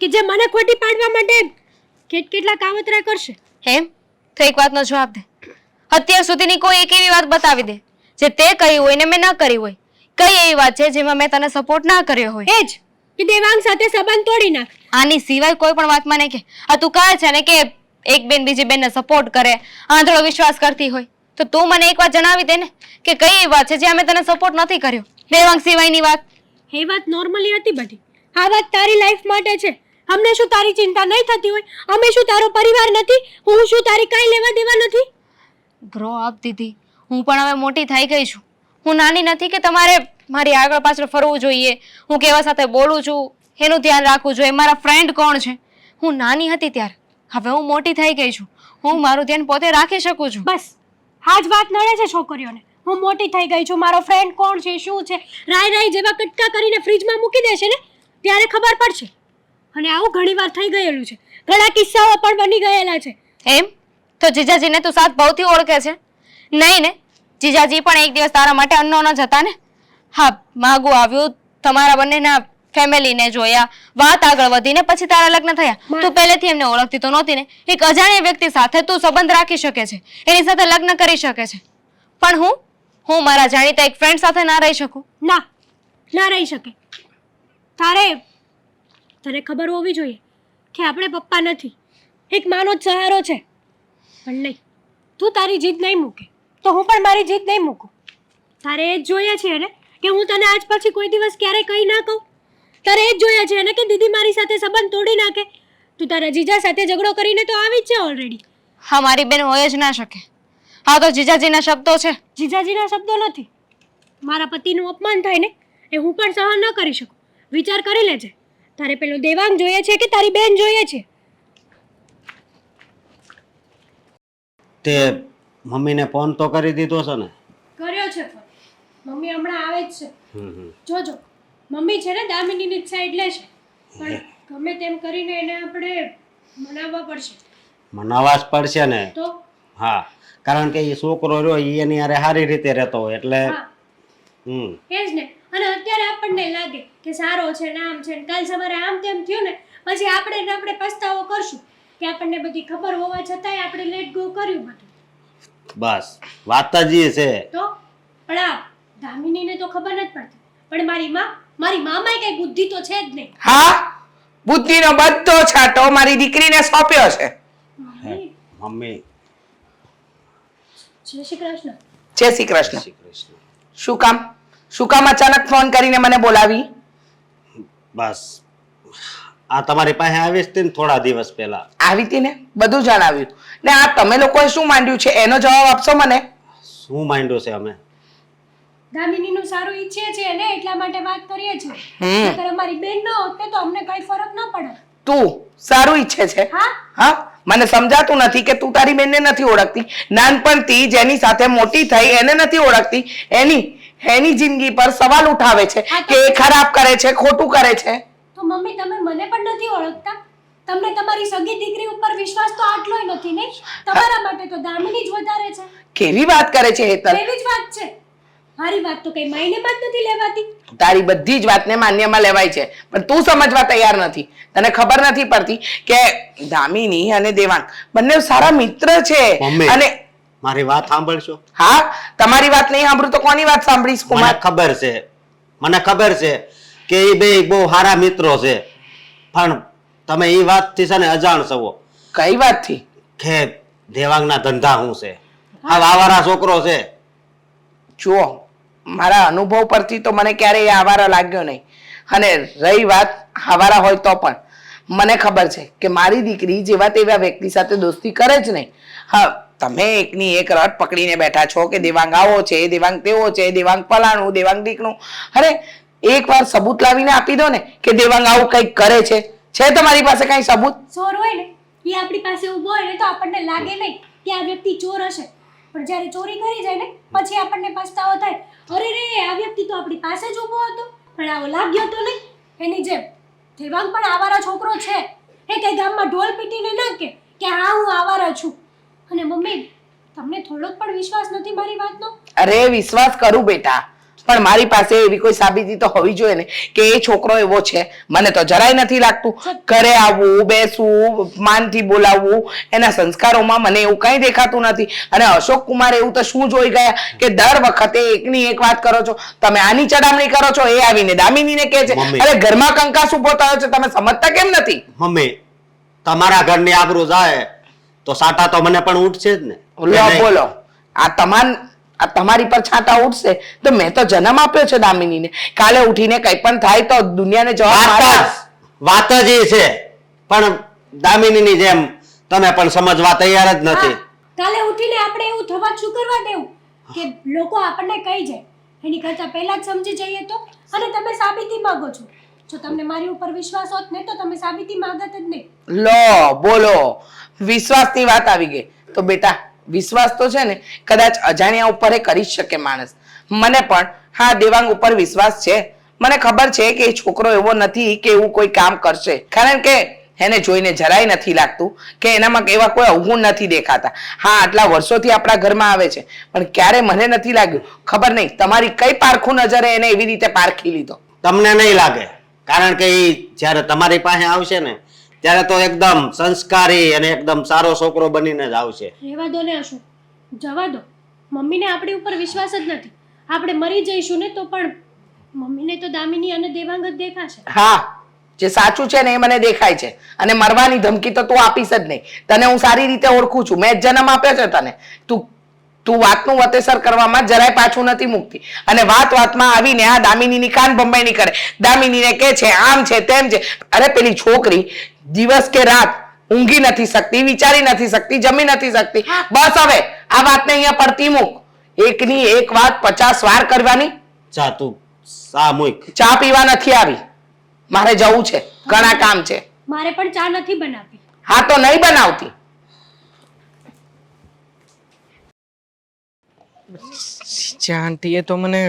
કે જે મને ખોટી પાડવા માટે કેટલા કાવતરા કરશે. એમ તો એક વાતનો જવાબ દે. અત્યાર સુધીની કોઈ એક એવી વાત બતાવી દે જે તે કહી હોય ને મેં ન કરી હોય. કઈ એવી વાત છે જેમાં મેં તને સપોર્ટ ના કર્યો હોય? એ જ કે દેવાંગ સાથે સંબંધ તોડી નાખ. આની સિવાય કોઈ પણ વાતમાં નહીં કે આ તું કહે છે ને કે એક બેન બીજી બેનને સપોર્ટ કરે, આંધળો વિશ્વાસ કરતી હોય તો તું મને એક વાત જણાવી દે ને કે કઈ એવી વાત છે જ્યાં મેં તને સપોર્ટ નથી કર્યો દેવાંગ સિવાયની વાત? એ વાત નોર્મલી હતી બધી. આ વાત તારી લાઈફ માટે છે. અમને શું તારી ચિંતા નહીં થતી હોય? અમે શું તારો પરિવાર નથી? હું શું તારી કાંઈ લેવા દેવા નથી? ગ્રો અપ દીદી, હું પણ હવે મોટી થઈ ગઈ છું. હું નાની નથી કે તમારે મારી આગળ પાછળ ફરવું જોઈએ, હું કેવા સાથે બોલું છું એનું ધ્યાન રાખવું જોઈએ, મારા ફ્રેન્ડ કોણ છે. હું નાની હતી ત્યારે, હવે હું મોટી થઈ ગઈ છું, હું મારું ધ્યાન પોતે રાખી શકું છું. બસ આ જ વાત નડે છે છોકરીઓને. હું મોટી થઈ ગઈ છું, મારો ફ્રેન્ડ કોણ છે, શું છે, રાય જેવા કટકા કરીને ફ્રીજમાં મૂકી દેશે ને ત્યારે ખબર પડશે. અને આવું ઘણીવાર થઈ ગયેલું છે. ઘણા કિસ્સાઓ પણ બની ગયેલા છે. એમ તો જીજાજીને તું સાત ભાવથી ઓળખે છે? નહીં ને, જીજાજી પણ એક દિવસ તારા માટે અન્નોના જ હતા ને. હા, માગું આવ્યું, તમારા બંનેના ફેમિલીને જોયા, વાત આગળ વધીને પછી તારા લગ્ન થયા. તું પહેલેથી એમને ઓળખતી તો નહોતી ને. એક અજાણ્યા વ્યક્તિ સાથે તું સંબંધ રાખી શકે છે, એની સાથે લગ્ન કરી શકે છે, પણ હું મારા જાણીતા એક ફ્રેન્ડ સાથે ના રહી શકું? ના, ના રહી શકે. તને ખબર હોવી જોઈએ કે આપણે પપ્પા નથી, એક માનો જ સહારો છે. પણ નહીં, તું તારી જીદ નહીં મૂકે તો હું પણ મારી જીદ નહીં મૂકું. તારે એ જ જોઈએ છે ને કે હું તને આજ પછી કોઈ દિવસ ક્યારેય કંઈ ના કહું? તારે એ જ જોઈએ છે ને કે દીદી મારી સાથે સંબંધ તોડી નાખે? તું તારા જીજા સાથે ઝઘડો કરીને તો આવી જ છે ઓલરેડી. હા, મારી બેન હોય જ ના શકે. હા, તો જીજાજીના શબ્દો છે. જીજાજીના શબ્દો નથી. મારા પતિનું અપમાન થાય ને એ હું પણ સહન ન કરી શકું. વિચાર કરી લેજે, તારે પેલો દેવાંગ જોઈએ છે કે તારી બેન જોઈએ છે? તે મમ્મીને ફોન તો કરી દીધો છે ને? કર્યો છે ફોન. મમ્મી હમણાં આવે જ છે. હમ. જોજો, મમ્મી છે ને દામિનીની જ સાઈડ લેશે, પણ ગમે તેમ કરીને એને આપણે મનાવવા પડશે. મનાવવા જ પડશે ને. તો હા, કારણ કે એ છોકરો રહ્યો એ એની હારે સારી રીતે રહેતો હોય એટલે હા, એ જ ને. અને અત્યારે આપણને લાગે કે સારો છે ને આમ છે ને, કાલ સવારે આમ તેમ થયું ને પછી આપણે પસ્તાવો કરશું કે આપણને બધી ખબર હોવા છતાંય આપણે લેટ ગો કર્યું બધું. બસ વાત જ એ છે. તો પણ આ દામિનીને તો ખબર નથી પડતી, પણ મારી મામાએ કઈ બુદ્ધિ તો છે જ નહીં. હા, બુદ્ધિનો બધો છાંટો મારી દીકરીને સોંપ્યો છે. મમ્મી જય શ્રી કૃષ્ણ. જય શ્રી કૃષ્ણ. શ્રી કૃષ્ણ. શું કામ અચાનક ફોન કરીને મને બોલાવી? બસ આ તમારી પાસે આવી હતી ને થોડા દિવસ પહેલા. આવી હતી ને, બધું જણાવ્યું ને. આ તમે લોકોએ શું માંડ્યું છે એનો જવાબ આપશો મને? શું માંડ્યું છે અમે? દામિનીનું સારું ઈચ્છે છે ને એટલા માટે વાત કરીએ છીએ. નહીંતર અમારી બેન ન હોત ને તો અમને કઈ ફરક ન પડે. તું સારું ઈચ્છે છે? હા, હા, મને સમજાતું નથી કે તું તારી બેનને નથી ઓળખતી. નાનપણથી જેની સાથે મોટી થઈ એને નથી ઓળખતી. એની જિંદગી પર સવાલ ઉઠાવે છે કે એ ખરાબ કરે છે, ખોટું કરે છે. તો મમ્મી તમે મને પણ નથી ઓળખતા? તમને તમારી સગી દીકરી ઉપર વિશ્વાસ તો આટલોય નથી ને? તમારા માટે તો દામિની જ વધારે છે. કેવી વાત કરે છે હેતલ? એવી જ વાત છે. મારી વાત તો કઈ માયનેમાં જ નથી લેવાતી. તારી બધી જ વાતને માન્યમાં લેવાય છે, પણ તું સમજવા તૈયાર નથી. તને ખબર નથી પડતી કે દામિની અને દેવાંગ બંને સારા મિત્ર છે. મમ્મી, અને મારી વાત સાંભળશો? હા, તમારી વાત નહીં સાંભળું તો કોની વાત સાંભળીશ મને કુમાર? ખબર છે કે એ બે બહુ સારા મિત્રો છે, પણ તમે એ વાતથી છે ને અજાણ છો. કઈ વાતથી? કે દેવાંગના ધંધા શું છે? આ આવારા છોકરો છે. જુઓ, મારા અનુભવ પરથી તો મને ક્યારેય આવારા લાગ્યો નહીં. અને રહી વાત આવારા હોય તો પણ મને ખબર છે કે મારી દીકરી જેવા તેવા વ્યક્તિ સાથે દોસ્તી કરે જ નહીં. હા, તમે એકની એક રટ પકડીને બેઠા છો કે દેવાંગ આવો છે, દેવાંગ તેવો છે, દેવાંગ પલાણું, દેવાંગ ઢીકણું. અરે એકવાર સબૂત લાવીને આપી દો ને કે દેવાંગ આવું કંઈક કરે છે. છે તમારી પાસે કઈ સબૂત? ચોર હોય ને એ આપણી પાસે ઊભો હોય ને તો આપણને લાગે નહીં કે આ વ્યક્તિ ચોર હશે, પણ જ્યારે ચોરી કરી જાય ને પછી આપણને પસ્તાવો થાય, અરે રે આ વ્યક્તિ તો આપણી પાસે જ ઊભો હતો પણ આવો લાગ્યો તો નહીં. એની જેમ દેવાંગ પણ આવારા છોકરો છે. એ કઈ ગામમાં ઢોલ પીટીને ના કે હા હું આવારા છું. અને મમ્મી તમને થોડોક પણ વિશ્વાસ નથી મારી વાતનો? અરે વિશ્વાસ કરું બેટા, પણ મારી પાસે એવી કોઈ સાબિતી તો હોવી જોઈએ ને કે એ છોકરો એવો છે. મને તો જરાય નથી લાગતું. ઘરે આવવું, બેસવું, માનથી બોલાવવું, એના સંસ્કારોમાં મને એવું કઈ દેખાતું નથી. અને અશોક કુમાર એવું તો શું જોઈ ગયા કે દર વખતે એકની એક વાત કરો છો, તમે આની ચડામણી કરો છો, એ આવીને દામિનીને કહે છે. અરે ઘરમાં કંકાસ ઉભો થયો છે, તમે સમજતા કેમ નથી? મમ્મી, તમારા ઘરની આબરૂ જાય તો સાટા તો મને પણ ઉઠશે જ ને. બોલો, આ તમારી પર છાંટા ઉઠશે તો મેં તો જન્મ આપ્યો છે દામિનીને. કાલે ઉઠીને કંઈ પણ થાય તો દુનિયાને જવાબ. વાત જ એ છે, પણ દામિનીની જેમ તમે પણ સમજવા તૈયાર જ નથી. કાલે ઉઠીને આપણે એવું થવા શું કરવા દેવું કે લોકો આપણને કહી જાય? એની કરતા પહેલા જ સમજી જઈએ તો. અને તમે સાબિતી માંગો છો. જો તમને મારી ઉપર વિશ્વાસ હોત ને તો તમે સાબિતી માંગત જ નહીં. લો બોલો, વિશ્વાસની વાત આવી ગઈ તો બેટા વિશ્વાસ તો છે ને કદાચ અજાણ્યા ઉપર કરી શકે માણસ. મને પણ હા દેવાંગ ઉપર વિશ્વાસ છે. મને ખબર છે કે એ છોકરો એવો નથી કે એવું કોઈ કામ કરશે, કારણ કે એને જોઈને જરાય નથી લાગતું કે એનામાં એવા કોઈ અવગુણ નથી દેખાતા. હા, આટલા વર્ષોથી આપણા ઘરમાં આવે છે, પણ ક્યારે મને નથી લાગ્યું. ખબર નહીં તમારી કઈ પારખું નજરે એને એવી રીતે પારખી લીધો. તમને નહીં લાગે, કારણ કે એ જ્યારે તમારી પાસે આવશે ને ત્યારે તો એકદમ સંસ્કારી અને એકદમ સારો છોકરો બનીને જ આવશે. રહેવા દો ને અશોક, જવા દો. મમ્મીને આપણી ઉપર વિશ્વાસ જ નથી. આપણે મરી જઈશું ને તો પણ મમ્મીને તો દામિની અને દેવાંગ જ દેખાશે. હા, જે સાચું છે ને એ મને દેખાય છે, અને મરવાની ધમકી તો તું આપીશ જ નહીં. તને હું સારી રીતે ઓળખું છું, મેં જ જન્મ આપ્યો છે તને. તું વાતનું વતેસર કરવામાં જરાય પાછું નથી મૂકતી, અને વાતમાં આવીને આ દામિનીની કાન ભંભાઈ કરે. દામિનીને કે છે આમ છે તેમ છે. અરે પેલી છોકરી દિવસ કે રાત ઊંઘી નથી શકતી, વિચારી નથી શકતી, જમી નથી શકતી. બસ હવે આ વાતને અહીંયા પડતી મૂક. એકની એક વાત 50 વાર કરવાની. ચા તું સા મૂક. ચા પીવા નથી આવી, મારે જવું છે, ઘણા કામ છે. મારે પણ ચા નથી બનાવવી. હા તો નહીં બનાવતી. આંટીએ તો મને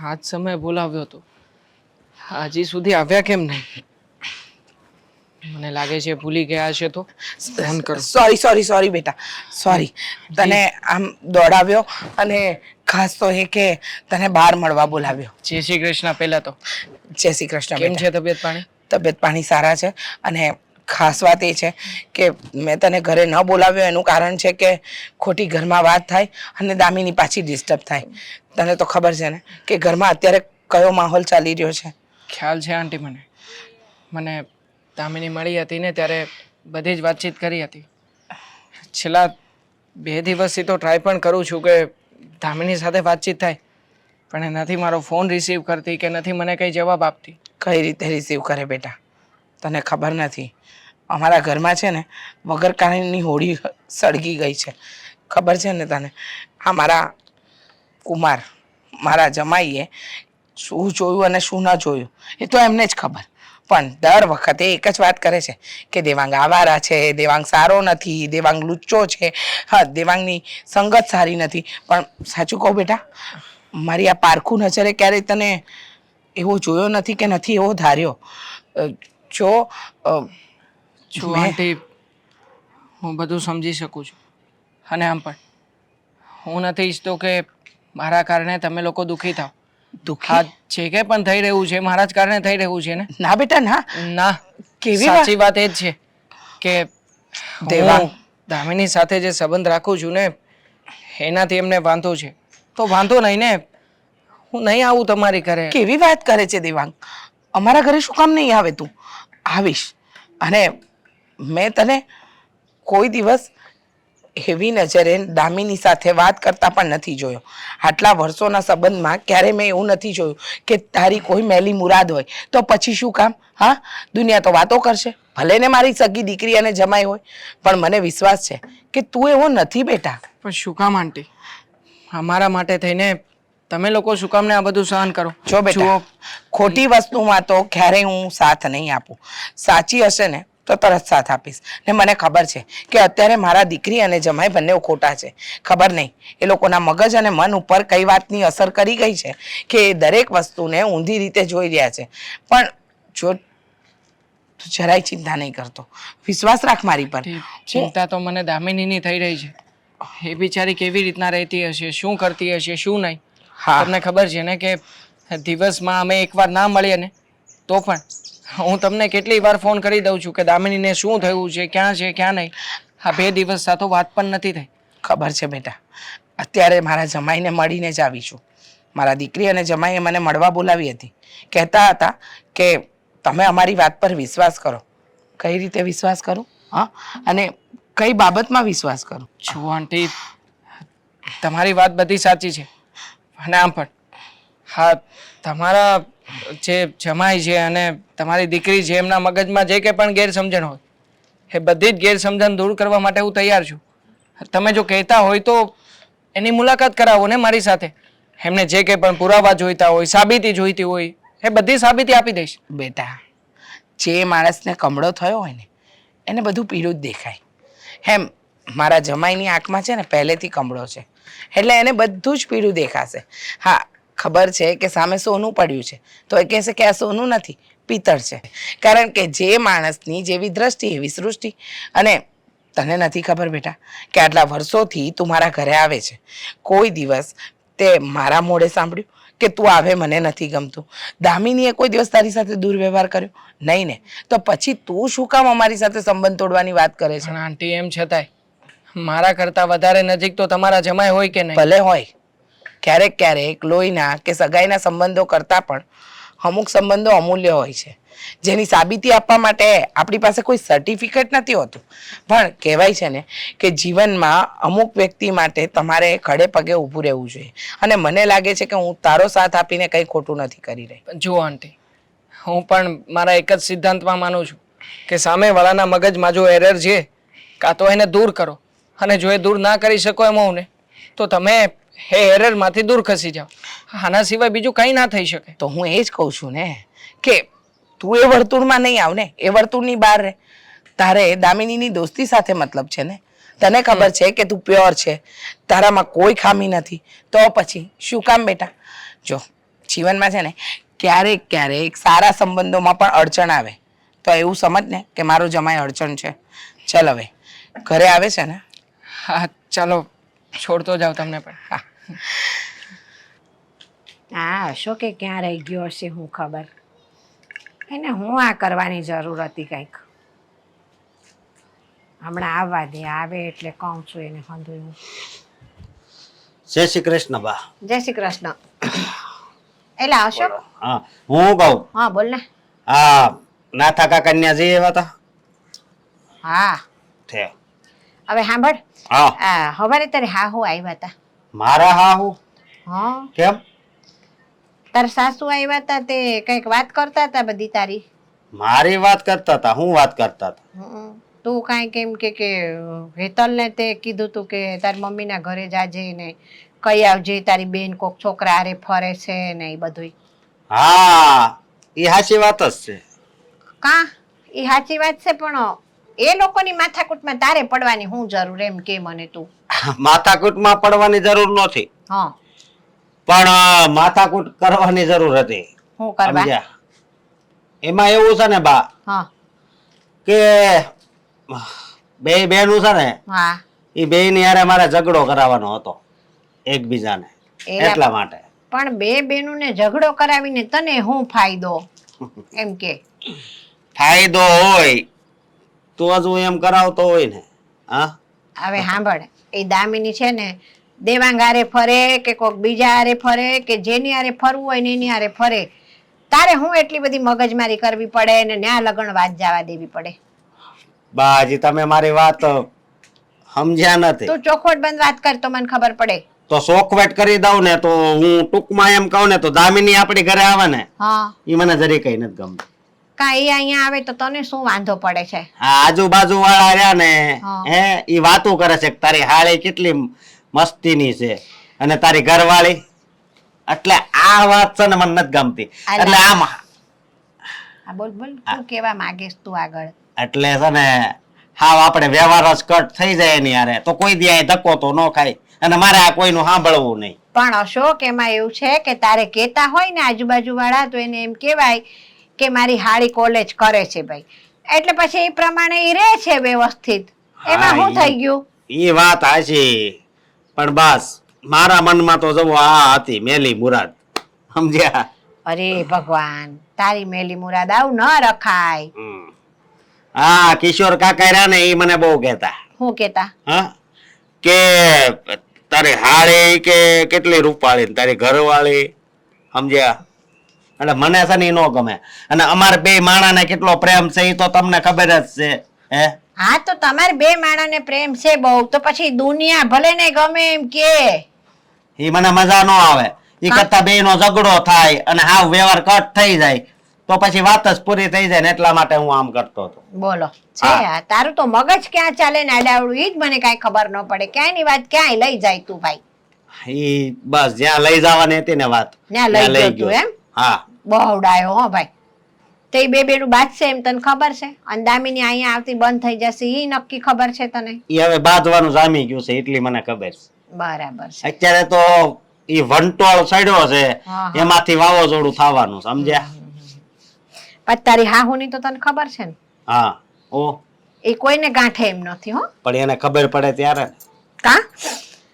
આજ સમય બોલાવ્યો હતો, હજી સુધી આવ્યા કેમ નહીં? મને લાગે છે ભૂલી ગયા છે. તો ફોન કરો. સોરી બેટા, સોરી. તને આમ દોડાવ્યો, અને ખાસ તો એ કે તને બહાર મળવા બોલાવ્યો. જય શ્રી કૃષ્ણ. પહેલા તો જય શ્રી કૃષ્ણ. કેમ છે તબિયત પાણી? તબિયત પાણી સારા છે, અને ખાસ વાત એ છે કે મેં તને ઘરે ન બોલાવ્યો એનું કારણ છે કે ખોટી ઘરમાં વાત થાય અને દામિની પાછી ડિસ્ટર્બ થાય. તને તો ખબર છે ને કે ઘરમાં અત્યારે કયો માહોલ ચાલી રહ્યો છે. ખ્યાલ છે આંટી. મને દામિની મળી હતી ને ત્યારે બધી જ વાતચીત કરી હતી. છેલ્લા 2 દિવસથી તો ટ્રાય પણ કરું છું કે દામિની સાથે વાતચીત થાય, પણ એ નથી મારો ફોન રિસીવ કરતી કે નથી મને કંઈ જવાબ આપતી. કઈ રીતે રિસીવ કરે બેટા, તને ખબર નથી. અમારા ઘરમાં છે ને વગર કારણની હોળી સળગી ગઈ છે. ખબર છે ને તને? આ મારા કુમાર, મારા જમાઈએ શું જોયું અને શું ન જોયું એ તો એમને જ ખબર. પણ દર વખતે એક જ વાત કરે છે કે દેવાંગ આવારા છે, દેવાંગ સારો નથી, દેવાંગ લુચ્ચો છે. હા, દેવાંગની સંગત સારી નથી. પણ સાચું કહું બેટા, મારી આ પારખું નજરે ક્યારેય તને એવો જોયો નથી કે નથી એવો ધાર્યો. જો આંટી, હું બધું સમજી શકું છું, અને આમ પણ હું નથી ઈચ્છતો કે મારા કારણે તમે લોકો દુઃખી થાવ. દુઃખી જે કંઈ પણ થઈ રહ્યું છે મારા જ કારણે થઈ રહ્યું છે ને? ના બેટા ના. ના, કેવી સાચી વાત એ જ છે કે દેવાંગ હું દામિની સાથે જે સંબંધ રાખું છું ને એનાથી એમને વાંધો છે. તો વાંધો નહીં ને, હું નહીં આવું તમારી ઘરે. કેવી વાત કરે છે દેવાંગ? અમારા ઘરે શું કામ નહીં આવે તું? આવીશ. અને મેં તને કોઈ દિવસ એવી નજરે દામિની સાથે વાત કરતા પણ નથી જોયો. આટલા વર્ષોના સંબંધમાં ક્યારે મેં એવું નથી જોયું કે તારી કોઈ મેલી મુરાદ હોય તો પછી શું કામ? હા, દુનિયા તો વાતો કરશે, ભલે ને મારી સગી દીકરી અને જમાઈ હોય, પણ મને વિશ્વાસ છે કે તું એવો નથી બેટા. પણ શું કામ આંટી? અમારા માટે થઈને તમે લોકો શું કામ ને આ બધું સહન કરો? જો બેટા, ખોટી વસ્તુમાં તો ક્યારેય હું સાથ નહીં આપું. સાચી હશે ને તો તરત સાથ આપીશ. ને મને ખબર છે કે અત્યારે મારા દીકરી અને જમાઈ બંને ખોટા છે. ખબર નહીં એ લોકોના મગજ અને મન ઉપર કઈ વાતની અસર કરી ગઈ છે કે એ દરેક વસ્તુને ઊંધી રીતે જોઈ રહ્યા છે. પણ જો તું જરાય ચિંતા નહીં કરતો, વિશ્વાસ રાખ મારી પર. ચિંતા તો મને દામિનીની થઈ રહી છે. એ બિચારી કેવી રીતના રહેતી હશે, શું કરતી હશે, શું નહીં. હા, તમને ખબર છે ને કે દિવસમાં અમે એકવાર ના મળીએ ને તો પણ હું તમને કેટલી વાર ફોન કરી દઉં છું કે દામિનીને શું થયું છે, ક્યાં છે, ક્યાં નહીં. આ 2 દિવસ સાથે વાત પણ નથી થઈ. ખબર છે બેટા, અત્યારે મારા જમાઈને મળીને જ આવી છું. મારા દીકરી અને જમાઈએ મને મળવા બોલાવી હતી. કહેતા હતા કે તમે અમારી વાત પર વિશ્વાસ કરો. કઈ રીતે વિશ્વાસ કરું? હા, અને કઈ બાબતમાં વિશ્વાસ કરું? જુઓ આંટી, તમારી વાત બધી સાચી છે, અને આમ પણ હા, તમારા જે જમાઈ છે અને તમારી દીકરી છે એમના મગજમાં જે કંઈ પણ ગેરસમજણ હોય એ બધી જ ગેરસમજણ દૂર કરવા માટે હું તૈયાર છું. તમે જો કહેતા હોય તો એની મુલાકાત કરાવો ને મારી સાથે. એમને જે કંઈ પણ પુરાવા જોઈતા હોય, સાબિતી જોઈતી હોય, એ બધી સાબિતી આપી દઈશ. બેટા, જે માણસને કમળો થયો હોય ને એને બધું પીળું જ દેખાય. એમ મારા જમાઈની આંખમાં છે ને પહેલેથી કમળો છે, એટલે એને બધું જ પીળું દેખાશે. હા, ખબર છે કે સામે સોનું પડ્યું છે તો એ કહેશે કે આ સોનું નથી, પિત્તળ છે. કારણ કે જે માણસની જેવી દ્રષ્ટિ એવી સૃષ્ટિ. અને તને નથી ખબર બેટા કે આટલા વર્ષોથી તું મારા ઘરે આવે છે, કોઈ દિવસ તે મારા મોઢે સાંભળ્યું કે તું આવે મને નથી ગમતું? દામિનીએ કોઈ દિવસ તારી સાથે દુર્વ્યવહાર કર્યો નહીં ને? તો પછી તું શું કામ અમારી સાથે સંબંધ તોડવાની વાત કરે છે? પણ આંટી એમ છતાંય મારા કરતા વધારે નજીક તો તમારા જમાઈ હોય કે નહીં? ભલે હોય, ક્યારેક ક્યારેક લોહીના કે સગાઈના સંબંધો કરતાં પણ અમુક સંબંધો અમૂલ્ય હોય છે, જેની સાબિતી આપવા માટે આપણી પાસે કોઈ સર્ટિફિકેટ નથી હોતું. પણ કહેવાય છે ને કે જીવનમાં અમુક વ્યક્તિ માટે તમારે ખડે પગે ઊભું રહેવું જોઈએ. અને મને લાગે છે કે હું તારો સાથ આપીને કંઈ ખોટું નથી કરી રહી. પણ જુઓ આંટી, હું પણ મારા એક જ સિદ્ધાંતમાં માનું છું કે સામેવાળાના મગજમાં જો એરર છે, કાં તો એને દૂર કરો, અને જો એ દૂર ના કરી શકો એમ હોવ ને તો તમે એ એરરમાંથી દૂર ખસી જાઓ. આના સિવાય બીજું કંઈ ના થઈ શકે. તો હું એ જ કહું છું ને કે તું એ વર્તુળમાં નહીં આવ ને, એ વર્તુળની બહાર રહે. તારે દામિનીની દોસ્તી સાથે મતલબ છે ને? તને ખબર છે કે તું પ્યોર છે, તારામાં કોઈ ખામી નથી, તો પછી શું કામ બેટા? જો જીવનમાં છે ને ક્યારેક ક્યારેક સારા સંબંધોમાં પણ અડચણ આવે, તો એવું સમજ ને કે મારો જમાઈ અડચણ છે. ચાલ હવે ઘરે આવે છે ને? હા ચાલો, છોડતો જાઓ તમને પણ. હા. હા, અશોકે ક્યાં રહી ગયો હશે, હું ખબર એને હું આ કરવાની જરૂર હતી કંઈક. હમણાં આવવા દે, આવે એટલે કહું છું એને હંધું. જય શ્રી કૃષ્ણ બા. જય શ્રી કૃષ્ણ. એટલે અશોક, હા હું કહું, હા બોલ ને. આ નાથા કાકા ન્યા જઈ આવ્યા હતા. હા ઠે. હવે સાંભળ, હા હવારે તારે હાહુ આવ્યા હતા. મારા હાહુ? હા, કેમ? તારા સાસુ આવ્યા હતા, તે કંઈક વાત કરતા હતા બધી તારી. મારી વાત કરતા હતા? હું વાત કરતા હતા? તું કાંઈક એમ કે હેતલને તે કીધું તું કે તારી મમ્મીના ઘરે જાજે ને કઈ આવજે, તારી બેન કોક છોકરા હારે ફરે છે ને એ બધું. હા એ સાચી વાત જ છે. કા એ સાચી વાત છે, પણ એ લોકોની માથાકૂટમાં તારે પડવાની શું જરૂર, એમ કે મને તું. માથાકૂટમાં પડવાની જરૂર નથી, હા, પણ માથાકૂટ કરવાની જરૂર હતી. શું કરવા? સમજ્યા? એમાં એવું છે ને બા હા કે બે બેનું છે ને, હા, એ બે ની હારે મારે ઝઘડો કરાવવાનો હતો એકબીજાને, એટલા માટે. પણ બે બેનુંને ઝઘડો કરાવીને તને શું ફાયદો, એમ કે? ફાયદો હોય તો જ હું એમ કરાવતો હોય ને. હા હવે સાંભળ, એ દામિની છે ને દેવાંગ હારે ફરે કે કોક બીજા હારે ફરે કે જેની હારે ફરવું હોય ને એની હારે ફરે, તારે હું એટલી બધી મગજમારી કરવી પડે ને ન્યા લગન વાત જવા દેવી પડે? બાજી તમે મારી વાત સમજ્યા નથી. તું ચોખવટ બંધ વાત કર તો મને ખબર પડે. તો શોખવેટ કરી દઉં ને તો હું ટૂંકમાં એમ કહું ને તો દામિની આપણી ઘરે આવે ને હા, એ મને જરી કઈ નથી ગમતું. કા એ અહીંયા આવે તો તને શું વાંધો પડે છે? આ આજુબાજુ વાળા રહ્યા ને હા. હે ઈ વાતો કરે છે કે તારી હાળી કેટલી મસ્તીની છે અને તારી ઘરવાળી, એટલે આ વાત છે ને મને નથી ગમતી. એટલે આમ હા બોલ બોલ, શું કેવા માંગેસ તું આગળ? એટલે છે ને હાવ આપણે વ્યવહાર જ કટ થઈ જાય એની હારે તો કોઈ દી અહીં ધક્કો તો ન ખાય, અને મારે આ કોઈનું સાંભળવું નહીં. પણ અશોક, એમાં એવું છે કે તારે કેતા હોય ને આજુબાજુ વાળા તો એને એમ કેવાય કે મારી હાળી કોલેજ કરે છે ભાઈ, એટલે પછી એ પ્રમાણે એ રહે છે વ્યવસ્થિત. એમાં શું થઈ ગયું? ઈ વાત હાચી, પણ બસ મારા મનમાં તો જવો આ હતી મેલી મુરાદ, સમજ્યા? અરે ભગવાન, તારી મેલી મુરાદ આવું ન રખાય. હા કિશોર કાકા રહ્યા ને એ મને બહુ કહેતા. શું કેતા? હા કે તારી હાળી કે કેટલી રૂપાળી ને તારી ઘરવાળી, સમજ્યા? એટલે મને છે ને ઈ નો ગમે. અને અમારે બે માણાને કેટલો પ્રેમ છે એ તો તમને ખબર જ છે. હે હા, તો તમારે બે માણસને પ્રેમ છે બહુ, તો પછી દુનિયા ભલે ને ગમે એમ કે ઈ મને મજા નો આવે. ઈ કરતા બે નો ઝઘડો થાય અને હાવ વ્યવહાર કટ થઈ જાય તો પછી વાત જ પૂરી થઈ જાય ને એટલા માટે હું આમ કરતો હતો. બોલો છે આ તારું તો મગજ ક્યાં ચાલે ને આડાવડું ઈ જ મને કાંઈ ખબર ન પડે. ક્યાંયની વાત ક્યાંય લઈ જાય તું ભાઈ. ઈ બસ જ્યાં લઈ જવાની હતી ને વાત ત્યાં લઈ ગયો તું એમ? હા બહુ ડાયો હો ભાઈ. તો એ બે બેનું બાજશે એમ તને ખબર છે? અને દામિની અહીંયા આવતી બંધ થઈ જશે ઈ નક્કી ખબર છે તને? ઈ હવે બાંધવાનું જામી ગયું છે એટલી મને ખબર છે. બરાબર છે. અત્યારે તો ઈ વંટોળ ચડ્યો છે હા, હા. એમાંથી વાવાઝોડું થવાનું, સમજ્યા? પછી તારી હાહુની તો તને ખબર છે ને, હા ઓ એ કોઈને ગાંઠે એમ નથી હો. પણ એને ખબર પડે ત્યારે ને. કા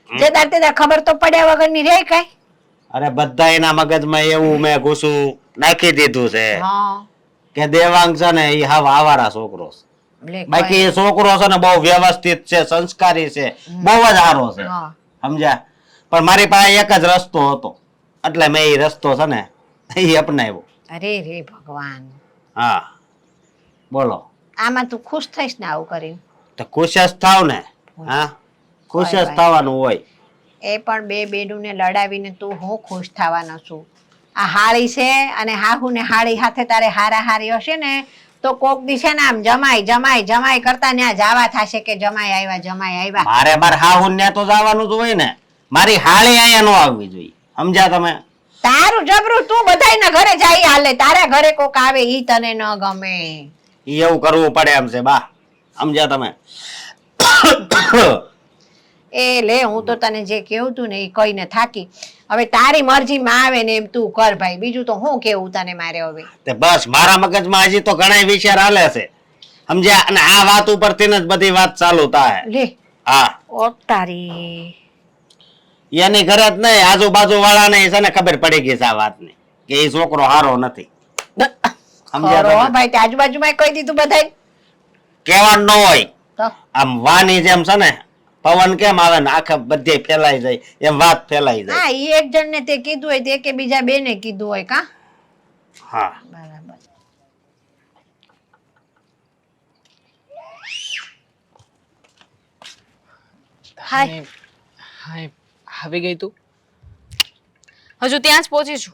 જે તાર તે ખબર તો પડ્યા વગરની રે કાંઈ. અરે બધા એના મગજમાં એવું મેં ઘૂસું નાખી દીધું છે હા કે દેવાંગ છે ને એ હાવ આવારા છોકરો છે. લે બાકી એ છોકરો છે ને બહુ વ્યવસ્થિત છે, સંસ્કારી છે, બહુ જ સારો છે, હા. સમજ્યા? પણ મારી પાસે એક જ રસ્તો હતો એટલે મેં એ રસ્તો છે ને એ અપનાવ્યો. અરે રે ભગવાન, હા બોલો. આમાં તું ખુશ થઈશ ને આવું કરીને? તો ખુશ જ થાવ ને. હા ખુશ જ થવાનું હોય. એ પણ બે બેડુને લડાવીને તું હું ખુશ થવાનો છું? આ હાળી છે અને હાહુ ને હાળી હાથે તારે હારા હારી હશે ને તો કોક દી છે ને આમ જમાઈ જમાઈ જમાઈ કરતા ત્યાં જાવા થશે કે જમાઈ આવ્યા જમાઈ આવ્યા. મારે માર હાહુન ને તો જવાનું જ હોય ને. મારી હાળી અહીંયા નો આવવી જોઈએ, સમજ્યા તમે? તારું જબરું, તું બધાયના ઘરે જાય હાલે, તારા ઘરે કોક આવે ઈ તને ન ગમે. ઈ એવું કરવું પડે એમ છે બા, સમજ્યા તમે? એ લે, હું તો તને જે કેવું તું ને એ કહીને થાકી. હવે તારી મરજીમાં આવે ને એમ તું કર ભાઈ, બીજું તો હું કેવું તને મારે હવે. તે બસ મારા મગજમાં હજી તો ઘણા વિચાર હાલે છે, સમજ્યા? અને આ વાત ઉપરથી જ બધી વાત ચાલુ થાય. લે હા ઓ તારી, એની ઘરે જ નહીં, આજુબાજુ વાળાને છે ને ખબર પડી ગઈ છે આ વાતની કે એ છોકરો હારો નથી, સમજ્યા ખરો તમે? ભાઈ, તે આજુબાજુમાં કહી દીધું બધાય કહેવાનું ન હોય. તો આમ વાની જેમ છે ને પવન કેમ આવે ને આખા બધે ફેલાઈ જાય એમ વાત ફેલાઈ જાય. હા, ઈ એક જણ ને તે કીધું હોય તે કે બીજા બેને કીધું હોય કા. હા બરાબર. હાય. હાય આવી ગઈ તું? હજુ ત્યાં જ પહોંચી છું.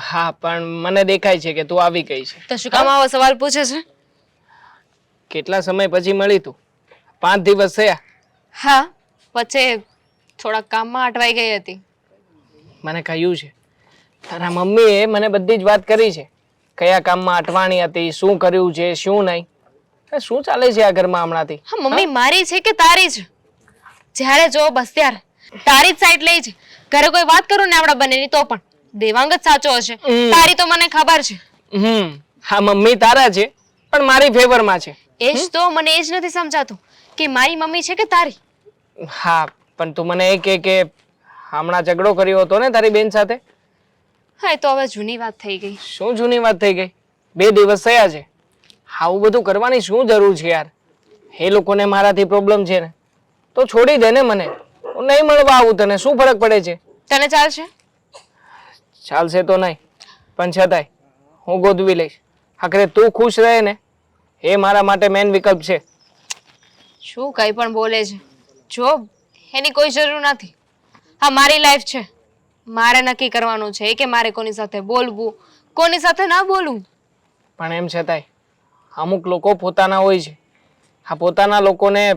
હા પણ મને દેખાય છે કે તું આવી ગઈ છે. તો શું કામ આવો સવાલ પૂછે છે? કેટલા સમય પછી મળી તું? 5 દિવસ થયા. હા, વચ્ચે થોડા કામમાં અટવાઈ ગઈ હતી. મને કહ્યું છે તારા મમ્મીએ મને બધી જ વાત કરી છે, કયા કામમાં અટવાણી હતી, શું કર્યું છે, શું નહીં. અરે શું ચાલે છે આ ઘરમાં હમણાંથી? હા, મમ્મી મારી છે કે તારી છે? જ્યારે જો બસ ત્યારે તારી જ સાઈડ લઈ છે. ઘરે કોઈ વાત કરું ને આપણા બંનેની તો પણ દેવાંગ જ સાચો હશે. તારી તો મને ખબર છે. હા મમ્મી તારા છે પણ મારી ફેવરમાં છે. એ જ તો મને એ જ નથી સમજાતું કે મારી મમ્મી છે કે તારી. હા પણ તું મને એ કે હમણાં ઝઘડો કર્યો હતો ને તારી બેન સાથે? હા, એ તો હવે જૂની વાત થઈ ગઈ. શું જૂની વાત થઈ ગઈ? 2 દિવસ થયા છે. આવું બધું કરવાની શું જરૂર છે યાર? એ લોકોને મારાથી પ્રોબ્લેમ છે ને તો છોડી દે ને મને. હું નહીં મળવા આવું તને, શું ફરક પડે છે? તને ચાલશે? ચાલશે તો નહીં પણ છતાંય હું ગોદવી લઈશ. આખરે તું ખુશ રહે ને એ મારા માટે મેન વિકલ્પ છે. શું કઈ પણ બોલે છે? જો એની કોઈ જરૂર નથી. હા, મારી લાઈફ છે, મારે નક્કી કરવાનું છે કે મારે કોની સાથે બોલવું, કોની સાથે ના બોલવું. પણ એમ છતાંય અમુક લોકો પોતાના હોય છે. આ પોતાના લોકોને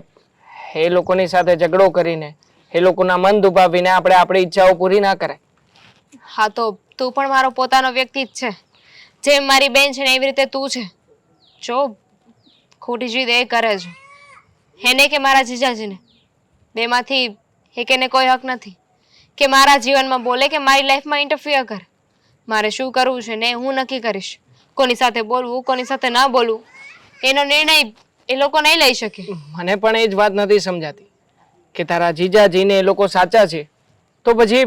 એ લોકોની સાથે ઝઘડો કરીને એ લોકોના મન દુભાવીને આપણે આપણી ઈચ્છાઓ પૂરી ના કરાય. હા, તો તું પણ મારો પોતાનો વ્યક્તિ જ છે. જેમ મારી બેન છે ને એવી રીતે તું છે. જો ખોટી જીદ એ કરે છે, એને કે મારા જીજાજીને, બેમાંથી એકેને કોઈ હક નથી કે મારા જીવનમાં બોલે કે મારી લાઈફમાં ઇન્ટરફિયર કરે. મારે શું કરવું છે ને હું નક્કી કરીશ. કોની સાથે બોલવું, કોની સાથે ના બોલવું એનો નિર્ણય એ લોકો નહીં લઈ શકે. મને પણ એ જ વાત નથી સમજાતી કે તારા જીજાજીને એ લોકો સાચા છે તો પછી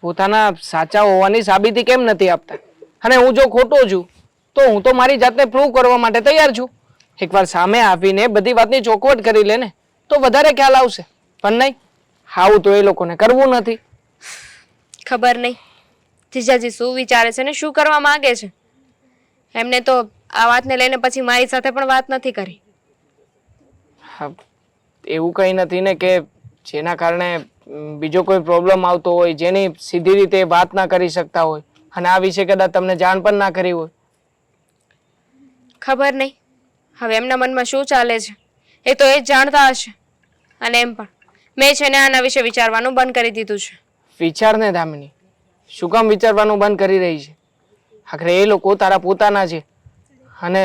પોતાના સાચા હોવાની સાબિતી કેમ નથી આપતા? અને હું જો ખોટો છું તો હું તો મારી જાતને પ્રૂવ કરવા માટે તૈયાર છું. એકવાર સામે આવીને બધી વાતની ચોખવટ કરી લે ને તો વધારે ખ્યાલ આવશે. પણ નહીં, આવું તો એ લોકોને કરવું નથી. ખબર નહીં જીજાજી શું વિચારે છે ને શું કરવા માંગે છે. એમને તો આ વાતને લઈને પછી મારી સાથે પણ વાત નથી કરી. હા, એવું કંઈ નથી ને કે જેના કારણે બીજો કોઈ પ્રોબ્લેમ આવતો હોય, જેની સીધી રીતે વાત ના કરી શકતા હોય અને આ વિશે કદાચ તમને જાણ પણ ના કરી હોય. ખબર નહીં હવે એમના મનમાં શું ચાલે છે એ તો એ જ જાણતા હશે. અને એમ પણ મેં છે ને આના વિશે વિચારવાનું બંધ કરી દીધું છે. વિચાર ને દામિની, શું કામ વિચારવાનું બંધ કરી રહી છે? આખરે એ લોકો તારા પોતાના છે અને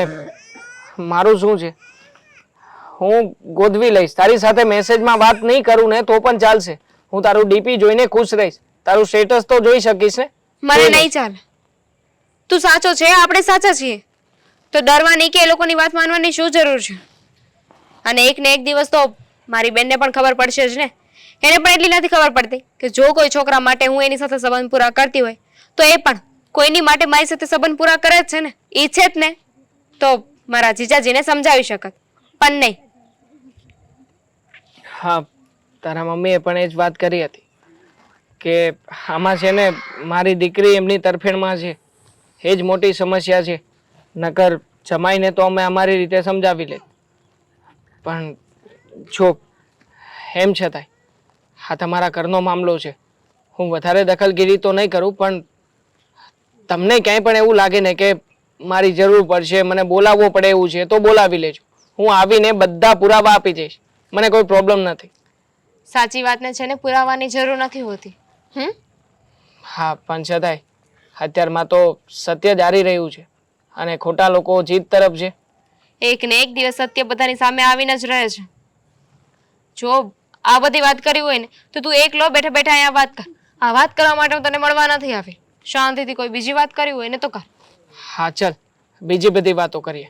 મારું શું છે? હું ગોદવી લઈશ. તારી સાથે મેસેજમાં વાત નહીં કરું ને તો પણ ચાલશે. હું તારું ડીપી જોઈને ખુશ રહીશ. તારું સ્ટેટસ તો જોઈ શકીશ ને? મને નહીં ચાલે. તું સાચો છે, આપણે સાચા છીએ, તો ડરવાની કે એ લોકોની વાત માનવાની શું જરૂર છે? અને એક ને એક દિવસ તો મારી બેનને પણ ખબર પડશે જ ને. એને પણ એટલી નથી ખબર પડતી કે જો કોઈ છોકરા માટે હું એની સાથે સંબંધ પૂરા કરતી હોય તો એ પણ કોઈની માટે મારી સાથે સંબંધ પૂરા કરે જ છે ને. ઈચ્છે જ ને તો મારા જીજાજીને સમજાવી શકત, પણ નહીં. હા, તારા મમ્મીએ પણ એ જ વાત કરી હતી કે આમાં છે ને મારી દીકરી એમની તરફેણમાં છે, એ જ મોટી સમસ્યા છે. નકર જમાઈને તો અમે અમારી રીતે સમજાવી લે. પણ જો એમ છતાંય હા તમારા ઘરનો મામલો છે, હું વધારે દખલગીરી તો નહીં કરું, પણ તમને ક્યાંય પણ એવું લાગે ને કે મારી જરૂર પડશે, મને બોલાવવો પડે એવું છે, તો બોલાવી લેજો. હું આવીને બધા પુરાવા આપી જઈશ, મને કોઈ પ્રોબ્લેમ નથી. સાચી વાતને છે ને પુરાવાની જરૂર નથી હોતી. હા, પણ છતાંય અત્યારમાં તો સત્ય જ હારી રહ્યું છે અને ખોટા લોકો જીત તરફ છે. એક ને એક દિવસ સત્ય બધાની સામે આવીને જ રહે છે. જો આ બધી વાત કરી હોય ને તો તું એકલો બેઠા બેઠા અહીંયા વાત કર. આ વાત કરવા માટે હું તને મળવા નથી આવી. શાંતિથી કોઈ બીજી વાત કરી હોય ને તો કર. હા ચાલ, બીજી બધી વાતો કરીએ.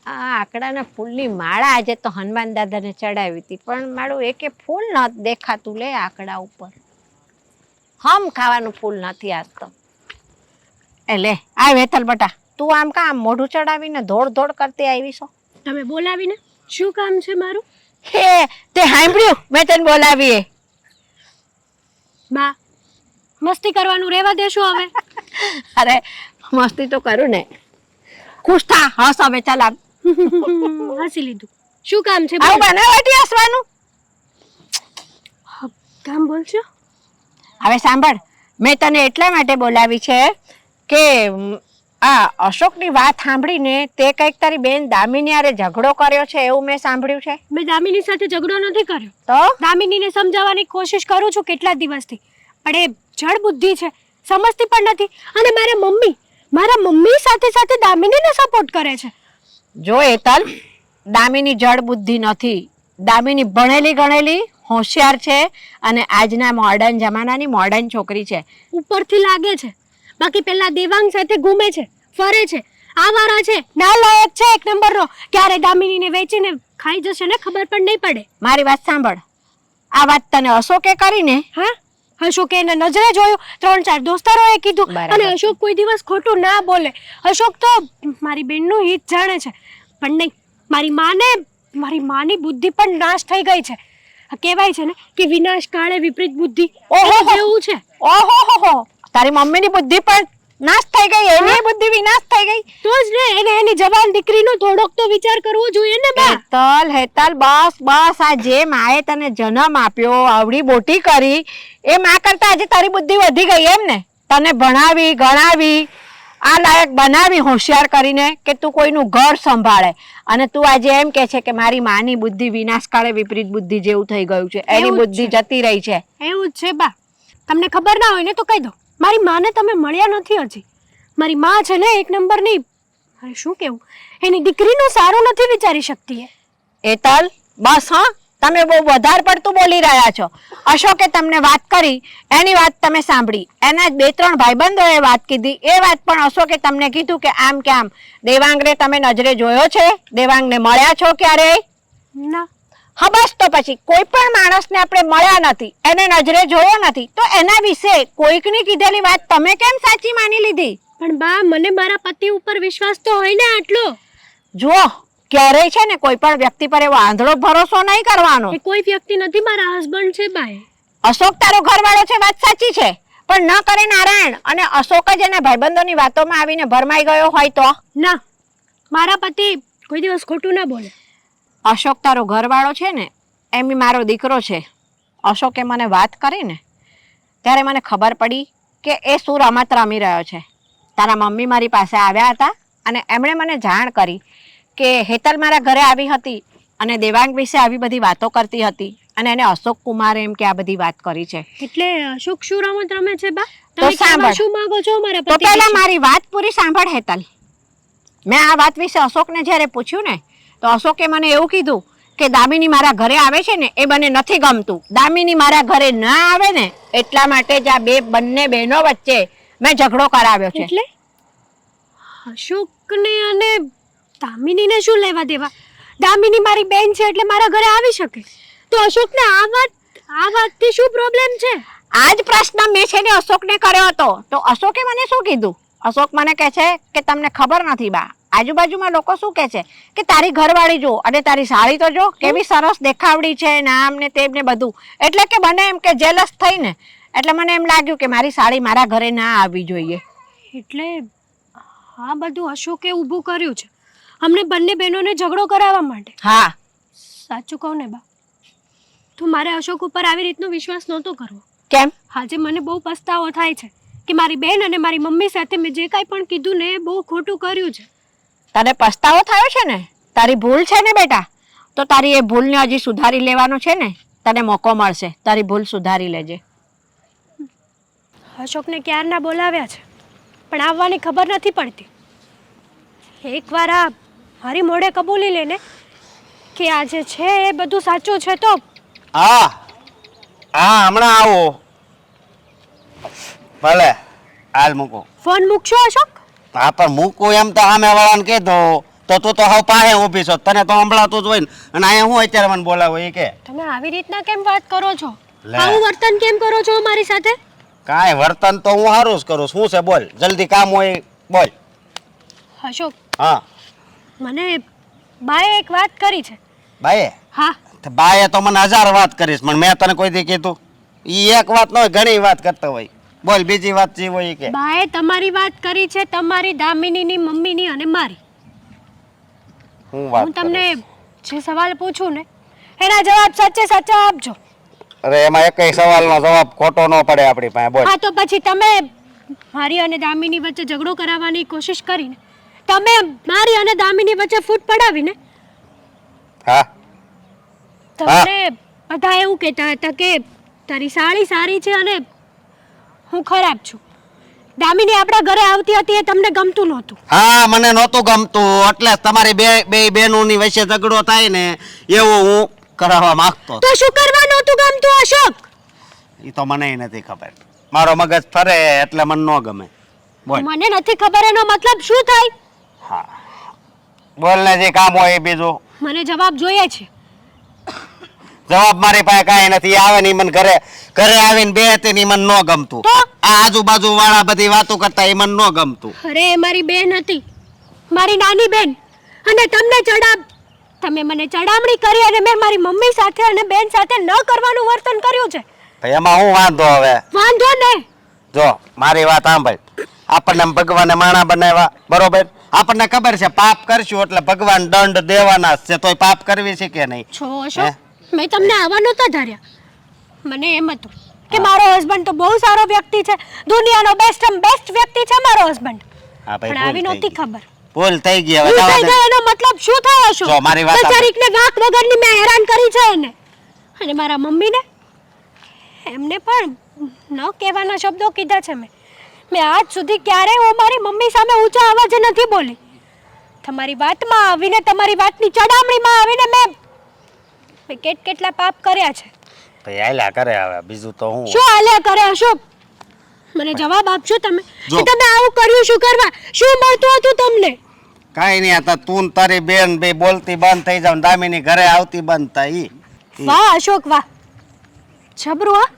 આ આકડાના ફૂલની માળા આજે તો હનુમાન દાદાને ચડાવી હતી, પણ મારું એકે ફૂલ ન દેખાતું લે આકડા ઉપર. હમ ખાવાનું ફૂલ નથી આજ તો. એ લે આ વેતલ બટા, તું આમ કા આમ મોઢું ચડાવીને દોડ દોડ કરતી આવી છો? તમે બોલાવીને શું કામ છે મારું? હે તે સાંભળ્યું મેં તને બોલાવીએ? બા, મસ્તી કરવાનું રહેવા દેશો હવે. અરે મસ્તી તો કરું ને. ખુશ થા, હસ હવે ચાલ આમ. હસી લીધું. શું કામ છે? આવું બનાવટી હસવાનું? કામ બોલશો? હવે સાંભળ, મેં તને એટલા માટે બોલાવી છે કે આ અશોકની વાત સાંભળીને તે કંઈક તારી બેન દામિની હારે ઝઘડો કર્યો છે એવું મેં સાંભળ્યું છે. મેં દામિની સાથે ઝઘડો નથી કર્યો. તો દામિનીને સમજાવવાની કોશિશ કરું છું કેટલા દિવસથી, પણ એ જડ બુદ્ધિ છે, સમજતી પણ નથી. અને મારા મમ્મી સાથે સાથે દામિનીને સપોર્ટ કરે છે. જો એતલ, દામિની જડ બુદ્ધિ નથી. દામિની ભણેલી ગણેલી હોશિયાર છે અને આજના મોડર્ન જમાનાની મોડર્ન છોકરી છે. ઉપરથી લાગે છે, બાકી પેલા દેવાંગ સાથે ઘૂમે છે, ફરે છે, આવારા છે, નાલાયક છે એક નંબરનો. ક્યારે દામિનીને વેચીને ખાઈ જશે ને ખબર પણ નહીં પડે. મારી વાત સાંભળ, આ વાત તને અશોકે કરીને? હા, અશોકે એને નજરે જોયું, 3-4 દોસ્તારોએ કીધું. બરાબર અને છે. અશોક કોઈ દિવસ ખોટું ના બોલે. અશોક તો મારી બેનનું હિત જાણે છે, પણ નહીં, મારી માની બુદ્ધિ પણ નાશ થઈ ગઈ છે. આ કહેવાય છે ને કે વિનાશ કાળે વિપરીત બુદ્ધિ. ઓહો જેવું છે. ઓહો, તારી મમ્મીની બુદ્ધિ પણ નાશ થઈ ગઈ, એની બુદ્ધિ વિનાશ થઈ ગઈ. તો જ ને, એને એની જવાન દીકરીનો થોડોક તો વિચાર કરવો જોઈએ ને બા. હેતલ બસ આ જે માએ તને જન્મ આપ્યો, આવડી મોટી કરી, એ માં કરતા આજે તારી બુદ્ધિ વધી ગઈ એમ ને? તને ભણાવી ગણાવી, આ લાયક બનાવી હોશિયાર કરીને કે તું કોઈનું ઘર સંભાળે, અને તું આજે એમ કે છે કે મારી માની બુદ્ધિ વિનાશ કાળે વિપરીત બુદ્ધિ જેવું થઈ ગયું છે, એની બુદ્ધિ જતી રહી છે. એવું જ છે બા. તમને ખબર ના હોય ને તો કહી દો, મારી માને તમે મળ્યા નથી હજી. મારી માં છે ને એક નંબરની, અરે શું કેવું, એની દીકરીનો સારો નથી વિચારી શકતી. એતલ બસ હા, તમે બહુ વધારે પડતું બોલી રહ્યા છો. અશોકે તમને વાત કરી, એની વાત તમે સાંભળી, એના 2-3 ભાઈબંધોએ વાત કીધી, એ વાત પણ અશોકે તમને કીધું કે આમ કે આમ. દેવાંગને તમે નજરે જોયો છે? દેવાંગને મળ્યા છો ક્યારે? ના. હા બસ, તો પછી કોઈ પણ માણસને આપણે મળ્યા નથી, એને નજરે જોયો નથી, તો એના વિશે કોઈકની કીધેલી વાત તમે કેમ સાચી માની લીધી? પણ બા, મને મારા પતિ ઉપર વિશ્વાસ તો હોય ને આટલો. જુઓ, ક્યારેય છે ને કોઈ પણ વ્યક્તિ પર એવો આંધળો ભરોસો નહીં કરવાનો. એ કોઈ વ્યક્તિ નથી, મારા હસબન્ડ છે બા. અશોક તારો ઘરવાળો છે, વાત સાચી છે, પણ ન કરે નારાયણ અને અશોક જ એના ભાઈબંધોની વાતોમાં આવીને ભરમાઈ ગયો હોય તો? ના, મારા પતિ કોઈ દિવસ ખોટું ના બોલે. અશોક તારો ઘરવાળો છે ને, એમ મારો દીકરો છે. અશોકે મને વાત કરી ને ત્યારે મને ખબર પડી કે એ શું રમત રમી રહ્યો છે. તારા મમ્મી મારી પાસે આવ્યા હતા અને એમણે મને જાણ કરી કે હેતલ મારા ઘરે આવી હતી અને દેવાંગ વિશે આવી બધી વાતો કરતી હતી, અને એને અશોક કુમારે એમ કે આ બધી વાત કરી છે. એટલે અશોક શું રમત રમે છે બા? તો તમે સાંભળ. શું માંગો છો મારા તો પતિ પહેલા વિશે? મારી વાત પૂરી સાંભળ હેતલ. મેં આ વાત વિશે અશોકને જ્યારે પૂછ્યું ને તો અશોકે મને એવું કીધું કે દામિની મારા ઘરે આવે છે ને એ મને નથી ગમતું. દામિની મારા ઘરે ના આવે ને એટલા માટે જ આ બંને બહેનો વચ્ચે મેં ઝઘડો કરાવ્યો છે. એટલે અશોકને અને દામિનીને શું લેવા દેવા? દામિની મારી બેન છે એટલે મારા ઘરે આવી શકે, તો અશોકને આ વાતથી શું પ્રોબ્લેમ છે? આ જ પ્રશ્ન મેં છે ને અશોકને કર્યો હતો, તો અશોકે મને શું કીધું? અશોક મને કહે છે કે તમને ખબર નથી બા, આજુબાજુમાં લોકો શું કહે છે કે તારી ઘરવાળી જો અને તારી સાળી તો જો કેવી સરસ દેખાવડી છે ને આમ ને તેમ ને બધું. એટલે કે મને એમ કે જેલસ થઈને એટલે મને એમ લાગ્યું કે મારી સાળી મારા ઘરે ના આવવી જોઈએ. એટલે આ બધું અશોકે ઊભું કર્યું છે અમને બંને બહેનોને ઝઘડો કરાવવા માટે. હા, સાચું કહું ને બા, તું મારે અશોક ઉપર આવી રીતનો વિશ્વાસ નહોતો કરવો. કેમ? આજે મને બહુ પસ્તાવો થાય છે કે મારી બેન અને મારી મમ્મી સાથે મેં જે કાંઈ પણ કીધું ને એ બહુ ખોટું કર્યું છે. તને પસ્તાવો થયો છે ને? તારી ભૂલ છે ને બેટા, તો તારી એ ભૂલને હજી સુધારી લેવાનો છે ને, તને મોકો મળશે, તારી ભૂલ સુધારી લેજે. અશોકને ક્યારના બોલાવ્યા છે પણ આવવાની ખબર નથી પડતી. એકવાર આ મારી મોઢે કબૂલી લે ને કે આ જે છે એ બધું સાચું છે તો હા હમણાં આવો. ભલે હાલ મૂકો. ફોન મૂકશો અશોક? હા પણ મૂકું એમ તો સામે વાળાને કીધું તો તું તો હવે પાસે ઊભી છો, તને તો સંભળાતું જ હોય ને. અને અહીંયા હું અત્યારે મને બોલાવો એ કે તમે આવી રીતના કેમ વાત કરો છો? લે. આવું વર્તન કેમ કરો છો મારી સાથે? કાંઈ વર્તન તો હું સારું જ કરું. શું છે બોલ, જલ્દી કામ હોય બોલ. અશોક, હા મને બાએ એક વાત કરી છે. બાએ? હા, તો બાએ તો મને 1000 વાત કરીશ પણ મેં તને કોઈ દી કીધું? ઈ એક વાત ન હોય, ઘણી વાત કરતા હોય. બોલ બીજી વાત જે હોય ઈ કે. બાએ તમારી વાત કરી છે, તમારી દામિનીની મમ્મીની અને મારી. હું વાત હું તમને જે સવાલ પૂછું ને એના જવાબ સાચે સાચા આપજો. અરે એમાં એકય સવાલનો જવાબ ખોટો ન પડે આપણી પાસે. બોલ. હા, તો પછી તમે મારી અને દામિની વચ્ચે ઝઘડો કરાવવાની કોશિશ કરીને તમે મારી અને દામિની વચ્ચે ફૂટ પડાવીને હા તમને બધા એવું કહેતા હતા કે તારી સાળી સારી છે અને હું ખરાબ છું. દામિની આપણા ઘરે આવતી હતી એ તમને ગમતું નહોતું. હા મને નહોતું ગમતું, એટલે જ તમારી બે બહેનોની વચ્ચે ઝઘડો થાય ને એવું હું કરાવવા માંગતો હતો. તો શું કરવા નહોતું ગમતું અશોક? ઈ તો મને નથી ખબર. મારો મગજ ફરે એટલે મને ન ગમે. બોલ. મને નથી ખબર એનો મતલબ શું થાય? હા બોલ ને જે કામ હોય એ બીજું. મને જવાબ જોઈએ છે. જવાબ મારી પાસે કાંઈ નથી. આવે ને ઈ મને ઘરે આવીને બે હતી મને ન ગમતું. તો? આ આજુબાજુ વાળા બધી વાતો કરતા એ મને ન ગમતું. અરે એ મારી બેન હતી, મારી નાની બેન, અને તમે મને ચડામણી કરી અને મેં મારી મમ્મી સાથે અને બેન સાથે ન કરવાનું વર્તન કર્યું છે. ભાઈ એમાં હું વાંધો હવે? વાંધો ને જો મારી વાત સાંભળ. આપણને ભગવાને માણા બનાવ્યા, બરોબર? આપણને ખબર છે પાપ કરશું એટલે ભગવાન દંડ દેવાના જ છે, તોય પાપ કરવી છે કે નહીં? છો અશોક, મેં તમને આવા નહોતા ધાર્યા. મને એમ હતું કે મારો હસબન્ડ તો બહુ સારો વ્યક્તિ છે, દુનિયાનો બેસ્ટ વ્યક્તિ છે મારો હસબન્ડ. હા ભાઈ, પણ આવી નહોતી ખબર. ભૂલ થઈ ગઈ. હવે ભૂલ જવા થઈ દે. ગઈ એનો મતલબ શું થાય અશોક? જો મારી વાત સાંભળ. બચારીકને વાંક વગરની મેં હેરાન કરી છે એને. અને મારા મમ્મીને એમને પણ ન કહેવાના શબ્દો કીધા છે મેં આજ સુધી ક્યારેય હું મારી મમ્મી સામે ઊંચા અવાજે નથી બોલી. તમારી વાતમાં આવીને તમારી વાતની ચડામણીમાં આવીને મેં કેટલા પાપ કર્યા છે. ભાઈ હાલ્યા કરે હવે, બીજું તો હું. શું હાલ્યા કરે અશોક? મને જવાબ આપજો તમે જો. કે તમે આવું કર્યું શું કરવા? શું મળતું હતું તમને? કાંઈ નહીં. હતા તું ને તારી બેન બે બોલતી બંધ થઈ જાવ, દામિની ઘરે આવતી બંધ થાય. વાહ અશોક વાહ, જબરું. હા,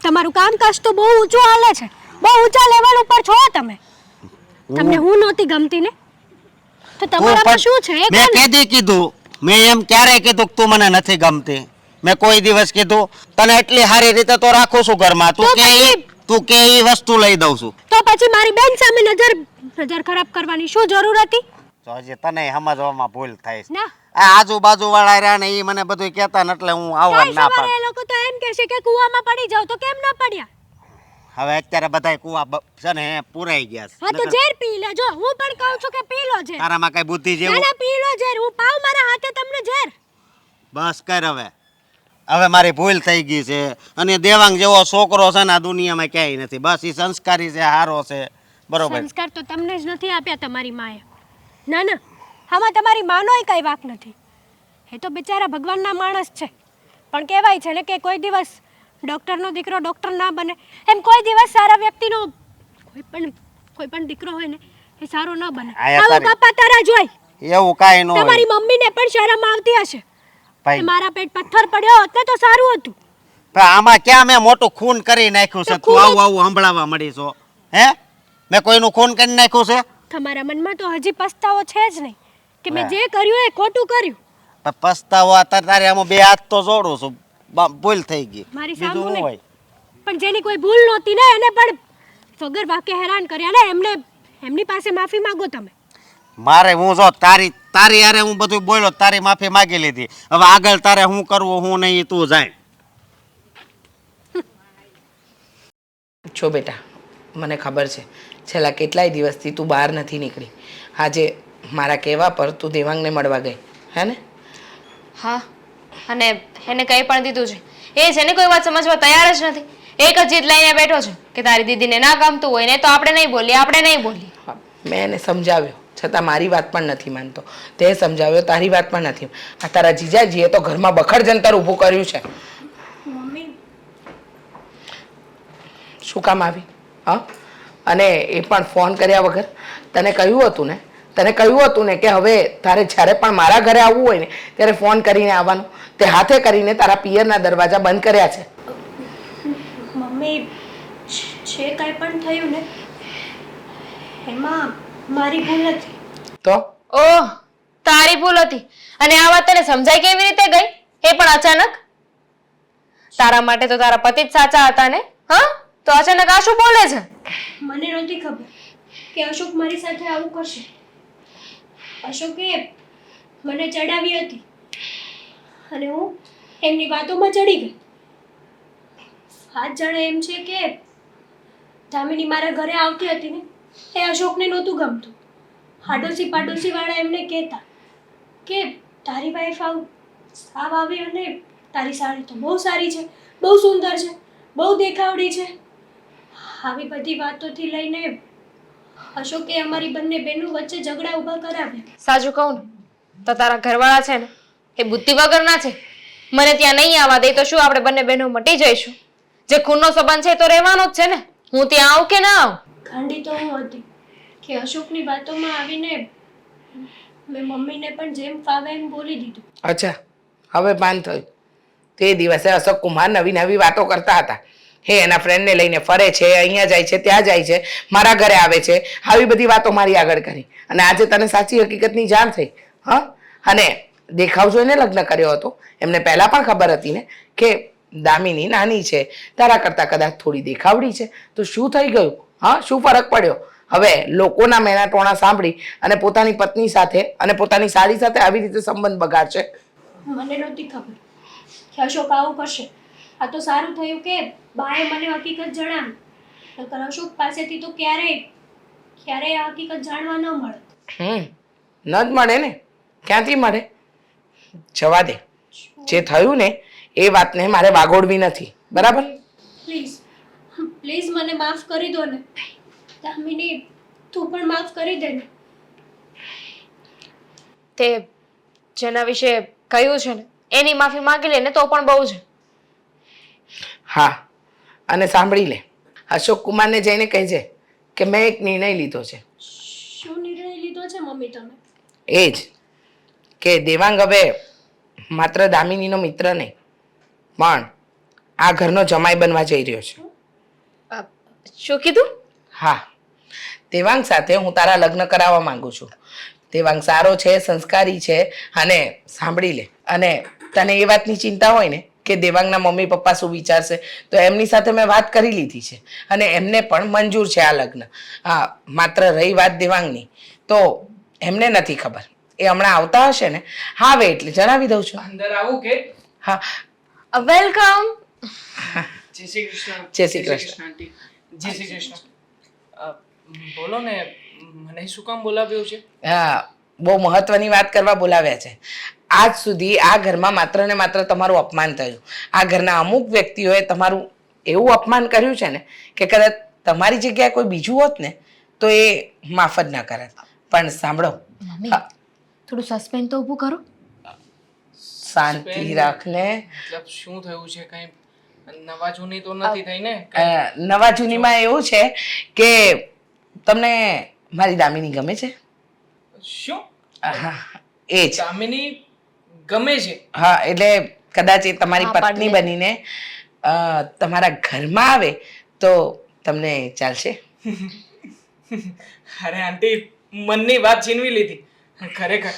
તમારું કામકાજ તો બહુ ઊંચું હાલે છે, બહુ ઊંચા લેવલ ઉપર છો તમે. તમને હું નહોતી ગમતી ને, તો તમારામાં શું છે એ મેં કહો ને. કેદી કીધું? મેં એમ ક્યારે કીધું કે તું મને નથી ગમતી? મેં કોઈ દિવસ કીધું? તને એટલી સારી રીતે તો રાખું છું ઘરમાં, તો પછી? તું કે ઈ વસ્તુ લઈ દઉં છું. તો પછી મારી બેન સામે નજર ખરાબ કરવાની શું જરૂર હતી? તો હજી તને સમજવામાં ભૂલ થાય છે. ના, આ આજુબાજુ વાળા રહ્યા ને ઈ મને બધું કહેતા ને એટલે હું આવવાનું ના સવારે પાડું. એ લોકો તો એમ કહેશે કે કૂવામાં પડી જાવ, તો કેમ ના પડ્યા? હવે અત્યારે બધાય કુવા છે ને પૂરાઈ ગયા છે. હા, તો ઝેર પી લેજો. હું પણ કહું છું કે પી લો ઝેર. તારામાં કઈ બુદ્ધિ ના જેવું? ના, પી લો ઝેર. હું પાઉં મારા હાથે તમને ઝેર. બસ કર હવે મારી ભૂલ થઈ ગઈ છે. અને દેવાંગ જેવો છોકરો છે ને આ દુનિયામાં ક્યાંય નથી. બસ ઈ સંસ્કારી છે, હારો છે, બરોબર? સંસ્કાર તો તમને જ નથી આપ્યા તમારી માએ. ના ના, આમાં તમારી માનોય કઈ વાંક નથી. એ તો બિચારા ભગવાનના માણસ છે, પણ કહેવાય છે ને કે કોઈ દિવસ ડૉક્ટરનો દીકરો ડૉક્ટર ના બને, એમ કોઈ દિવસ સારા વ્યક્તિનો કોઈ પણ દીકરો હોય ને એ સારો ન બને. આયા આવો તારી- કાપા તારા જોઈ એવું કાંઈ ન હોય તમારી મમ્મીને પણ શરમ આવતી હશે ભાઈ. કે મારા પેટ પથ્થર પડ્યો હોત ને તો સારું હતું. પણ આમાં ક્યાં મેં મોટું ખૂન કરી નાખ્યું છે? તો તું ખૂન જ- આવું આવું સંભળાવા મળી છો? હે, મેં કોઈનું ખૂન કરી નાખ્યું છે? તમારા મનમાં તો હજી પસ્તાવો છે જ નહીં કે મેં હા. જે કર્યું એ ખોટું કર્યું. પણ પસ્તાવો અત્યારે તારે આમાં બે હાથ તો જોડું છું. ભૂલ થઈ ગઈ, મારી બીજું સામું શું નહીં. હોય? પણ જેની કોઈ ભૂલ નહોતી ને એને પણ વગર વાકે હેરાન કર્યા ને એમને એમની પાસે માફી માંગો તમે. મારે હું જો તારી યારે હું બધું બોલ્યો, તારી માફી માંગી લીધી. હવે આગળ તારે શું કરવું હું નહીં ઈ તું જાણ. છો બેટા, મને ખબર છે છેલ્લા કેટલાય દિવસથી તું બહાર નથી નીકળી. આજે મારા કહેવા પર તું દેવાંગને મળવા ગઈ, હે ને? હા, અને એને કંઈ પણ દીધું છે. એ છે ને કોઈ વાત સમજવા તૈયાર જ નથી. એક જ જીદ લઈને બેઠો છે કે તારી દીદીને ના ગમતું હોય ને તો આપણે નહીં બોલીએ, આપણે નહીં બોલીએ. હા, મેં એને સમજાવ્યો છતાં મારી વાત પણ નથી માનતો. તે સમજાવ્યો, તારી વાત પણ નથી. આ તારા જીજાજીએ તો ઘરમાં બખડ જંતર ઊભું કર્યું છે. મમ્મી શું કામ આવી? હા, અને એ પણ ફોન કર્યા વગર. તને કહ્યું હતું ને, તને કહ્યું હતું ને કે હવે તારે જ્યારે પણ મારા ઘરે આવવું હોય ને ત્યારે ફોન કરીને આવવાનું. તે હાથે કરીને તારા પિયરના દરવાજા બંધ કર્યા છે. મમ્મી જે કાંઈ પણ થયું ને એમાં મારી ભૂલ હતી. તો ઓહ, તારી ભૂલ હતી. અને આ વાત તને સમજાય કેવી રીતે ગઈ? એ પણ અચાનક. તારા માટે તો તારા પતિ જ સાચા હતા ને? હા, તો અચાનક આ શું બોલે છે? મને નહોતી ખબર કે અશોક મારી સાથે આવું કરશે. અશોકે મને ચડાવી હતી અને હું એમની વાતોમાં ચડી ગઈ. હાથ જાણે એમ છે કે દામિની મારા ઘરે આવતી હતી ને એ અશોકને નહોતું ગમતું. હાડોશી પાડોશી વાળા એમને કહેતા કે તારી વાઈફ સાવ આવી અને તારી સાડી તો બહુ સારી છે, બહુ સુંદર છે, બહુ દેખાવડી છે. આવી બધી વાતોથી લઈને અશોકે અમારી બંને બહેનો વચ્ચે ઝઘડા ઊભા કરાવ્યા. સાચું કહું ને તો તારા ઘરવાળા છે ને એ બુદ્ધિ વગરના છે. મને ત્યાં નહીં આવવા દે તો શું આપણે બંને બહેનો મટી જઈશું? જે ખૂનનો સંબંધ છે એ તો રહેવાનો જ છે ને. હું ત્યાં આવું કે ના આવું? ગાંડી તો હું હતી કે અશોકની વાતોમાં આવીને મેં મમ્મીને પણ જેમ ફાવે એમ બોલી દીધું. અચ્છા, હવે ભાન થયું. તે દિવસે અશોક કુમાર નવી નવી વાતો કરતા હતા. હે એના ફ્રેન્ડને લઈને ફરે છે, અહીંયા જાય છે, ત્યાં જાય છે, મારા ઘરે આવે છે. આવી બધી વાતો મારી આગળ કરી અને આજે તને સાચી હકીકતની જાણ થઈ. હા, અને દેખાવ જોઈને લગ્ન કર્યો હતો. એમને પહેલા પણ ખબર હતી ને કે દામિની નાની છે, તારા કરતાં કદાચ થોડી દેખાવડી છે. તો શું થઈ ગયું? હા, શું ફરક પડ્યો? હવે લોકોના મેના ટોણા સાંભળી અને પોતાની પત્ની સાથે અને પોતાની સાડી સાથે આવી રીતે સંબંધ બગાડશે. મને નહોતી ખબર કે અશોક આવું કરશે. આ તો સારું થયું કે બાએ મને હકીકત જણાવી. નકર અશોક પાસેથી તો ક્યારેય આ હકીકત જાણવા ન મળે. ન જ મળે ને. ક્યાંથી મળે? જવા દે. જે થયું ને એ વાતને મારે વાગોડવી નથી, બરાબર? પ્લીઝ પ્લીઝ મને માફ કરી દો ને. દામિની તું પણ માફ કરી દે ને. તે જેના વિશે કહ્યું છે ને એની માફી માંગી લે ને તો પણ બહુ છે. હા, અને સાંભળી લે, અશોક કુમારને જઈને કહેજે કે મેં એક નિર્ણય લીધો છે. શું નિર્ણય લીધો છે મમ્મી તમે? એ જ કે દેવાંગ હવે માત્ર દામિનીનો મિત્ર નહીં પણ આ ઘરનો જમાઈ બનવા જઈ રહ્યો છે. શું કીધું? હા, દેવાંગ સાથે હું તારા લગ્ન કરાવવા માંગુ છું. દેવાંગ સારો છે, સંસ્કારી છે અને સાંભળી લે, અને તને એ વાતની ચિંતા હોય ને કે દેવાંગના મમ્મી પપ્પા શું વિચારશે તો એમની સાથે મેં વાત કરી લીધી છે અને એમને પણ મંજૂર છે આ લગ્ન. હા, માત્ર રહી વાત દેવાંગની તો એમને નથી ખબર. એ હમણાં આવતા હશે ને, હા હવે એટલે જણાવી દઉં છું. અંદર આવું કે? હા, વેલકમ. જય શ્રી કૃષ્ણ. જય શ્રી કૃષ્ણ. આંટી. જય શ્રી કૃષ્ણ. બોલો ને, મને શું કામ બોલાવ્યો છે? હા, બહુ મહત્વની વાત કરવા બોલાવ્યા છે. આજ સુધી આ ઘરમાં માત્ર ને માત્ર તમારું અપમાન થયું. આ ઘરના અમુક વ્યક્તિઓએ તમારું એવું અપમાન કર્યું છે ને કે કદાચ તમારી જગ્યાએ કોઈ બીજું હોત ને તો એ માફ જ ના કરે. પણ સાંભળો, મમ્મી થોડું સસ્પેન્સ તો ઊભું કરો. શાંતિ રાખને. મતલબ શું થયું છે? કઈ નવા જૂની તો નથી થઈ ને? નવા જૂનીમાં એવું છે કે તમને મારી દામિની ગમે છે? શું? હા એ જ. દામિની ગમે છે? હા એટલે કદાચ એ તમારી હા, પાડી પત્ની દે. બનીને તમારા ઘરમાં આવે તો તમને ચાલશે? અરે આંટી, મનની વાત છીનવી લીધી. ખરેખર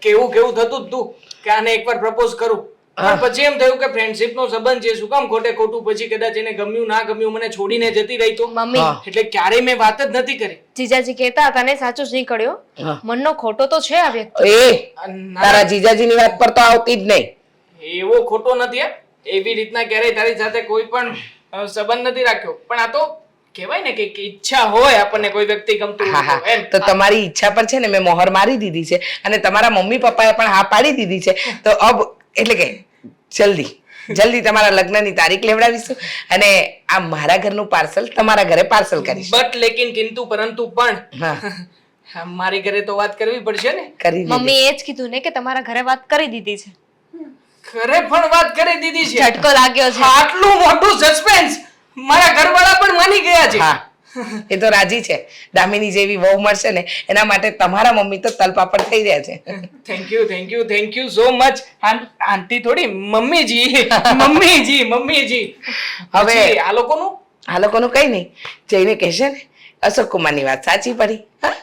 કેવું કેવું થતું જ તું કે આને એકવાર પ્રપોઝ કરું, પણ પછી એમ થયું કે ફ્રેન્ડશિપ નો સંબંધ છે, શું કામ ખોટે ખોટું પછી કદાચ એને ગમ્યું ના ગમ્યું મને છોડીને જતી રહી તો. મમ્મી હા. એટલે ક્યારેય મેં વાત જ નથી કરી. જીજાજી કહેતા હતા ને, સાચું જ નીકળ્યો. હા. મનનો ખોટો તો છે આ વ્યક્તિ. એ ના, તારા જીજાજીની વાત પર તો આવતી જ નહીં. એવો ખોટો નથી હે. એવી રીતના ક્યારેય તારી સાથે કોઈ પણ સંબંધ નથી રાખ્યો, પણ આ તો કહેવાય ને કે ઈચ્છા હોય આપણને કોઈ વ્યક્તિ ગમતું હા હોય તો, હા એમ. તો તમારી ઈચ્છા પર છે ને મેં મોહર મારી દીધી છે અને તમારા મમ્મી પપ્પાએ પણ હા પાડી દીધી છે. તો અબ એટલે કે જલ્દી તમારા લગ્નની તારીખ લેવડાવીશું અને આ મારા ઘરનું પાર્સલ તમારા ઘરે પાર્સલ કરીશું. બટ લેકિન કિંતુ પરંતુ પણ હા મારી ઘરે તો વાત કરવી પડશે ને. કરી દીધી. મમ્મી એ જ કીધું ને કે તમારા ઘરે વાત કરી દીધી છે. ઘરે પણ વાત કરી દીધી છે. ઝટકો લાગ્યો છે. આટલું મોટું સસ્પેન્સ મારા ઘરવાળા પણ માની ગયા છે. હા એ તો રાજી છે. દામિની જેવી વહુ મળશે ને એના માટે તમારા મમ્મી તો તલપાપડ થઈ રહ્યા છે. Thank you so much. Aunty થોડી મમ્મીજી. હવે પછી આ લોકોનું આ લોકોનું કઈ નહીં, જઈને કહેશે ને અશોક કુમારની વાત સાચી પડી. હા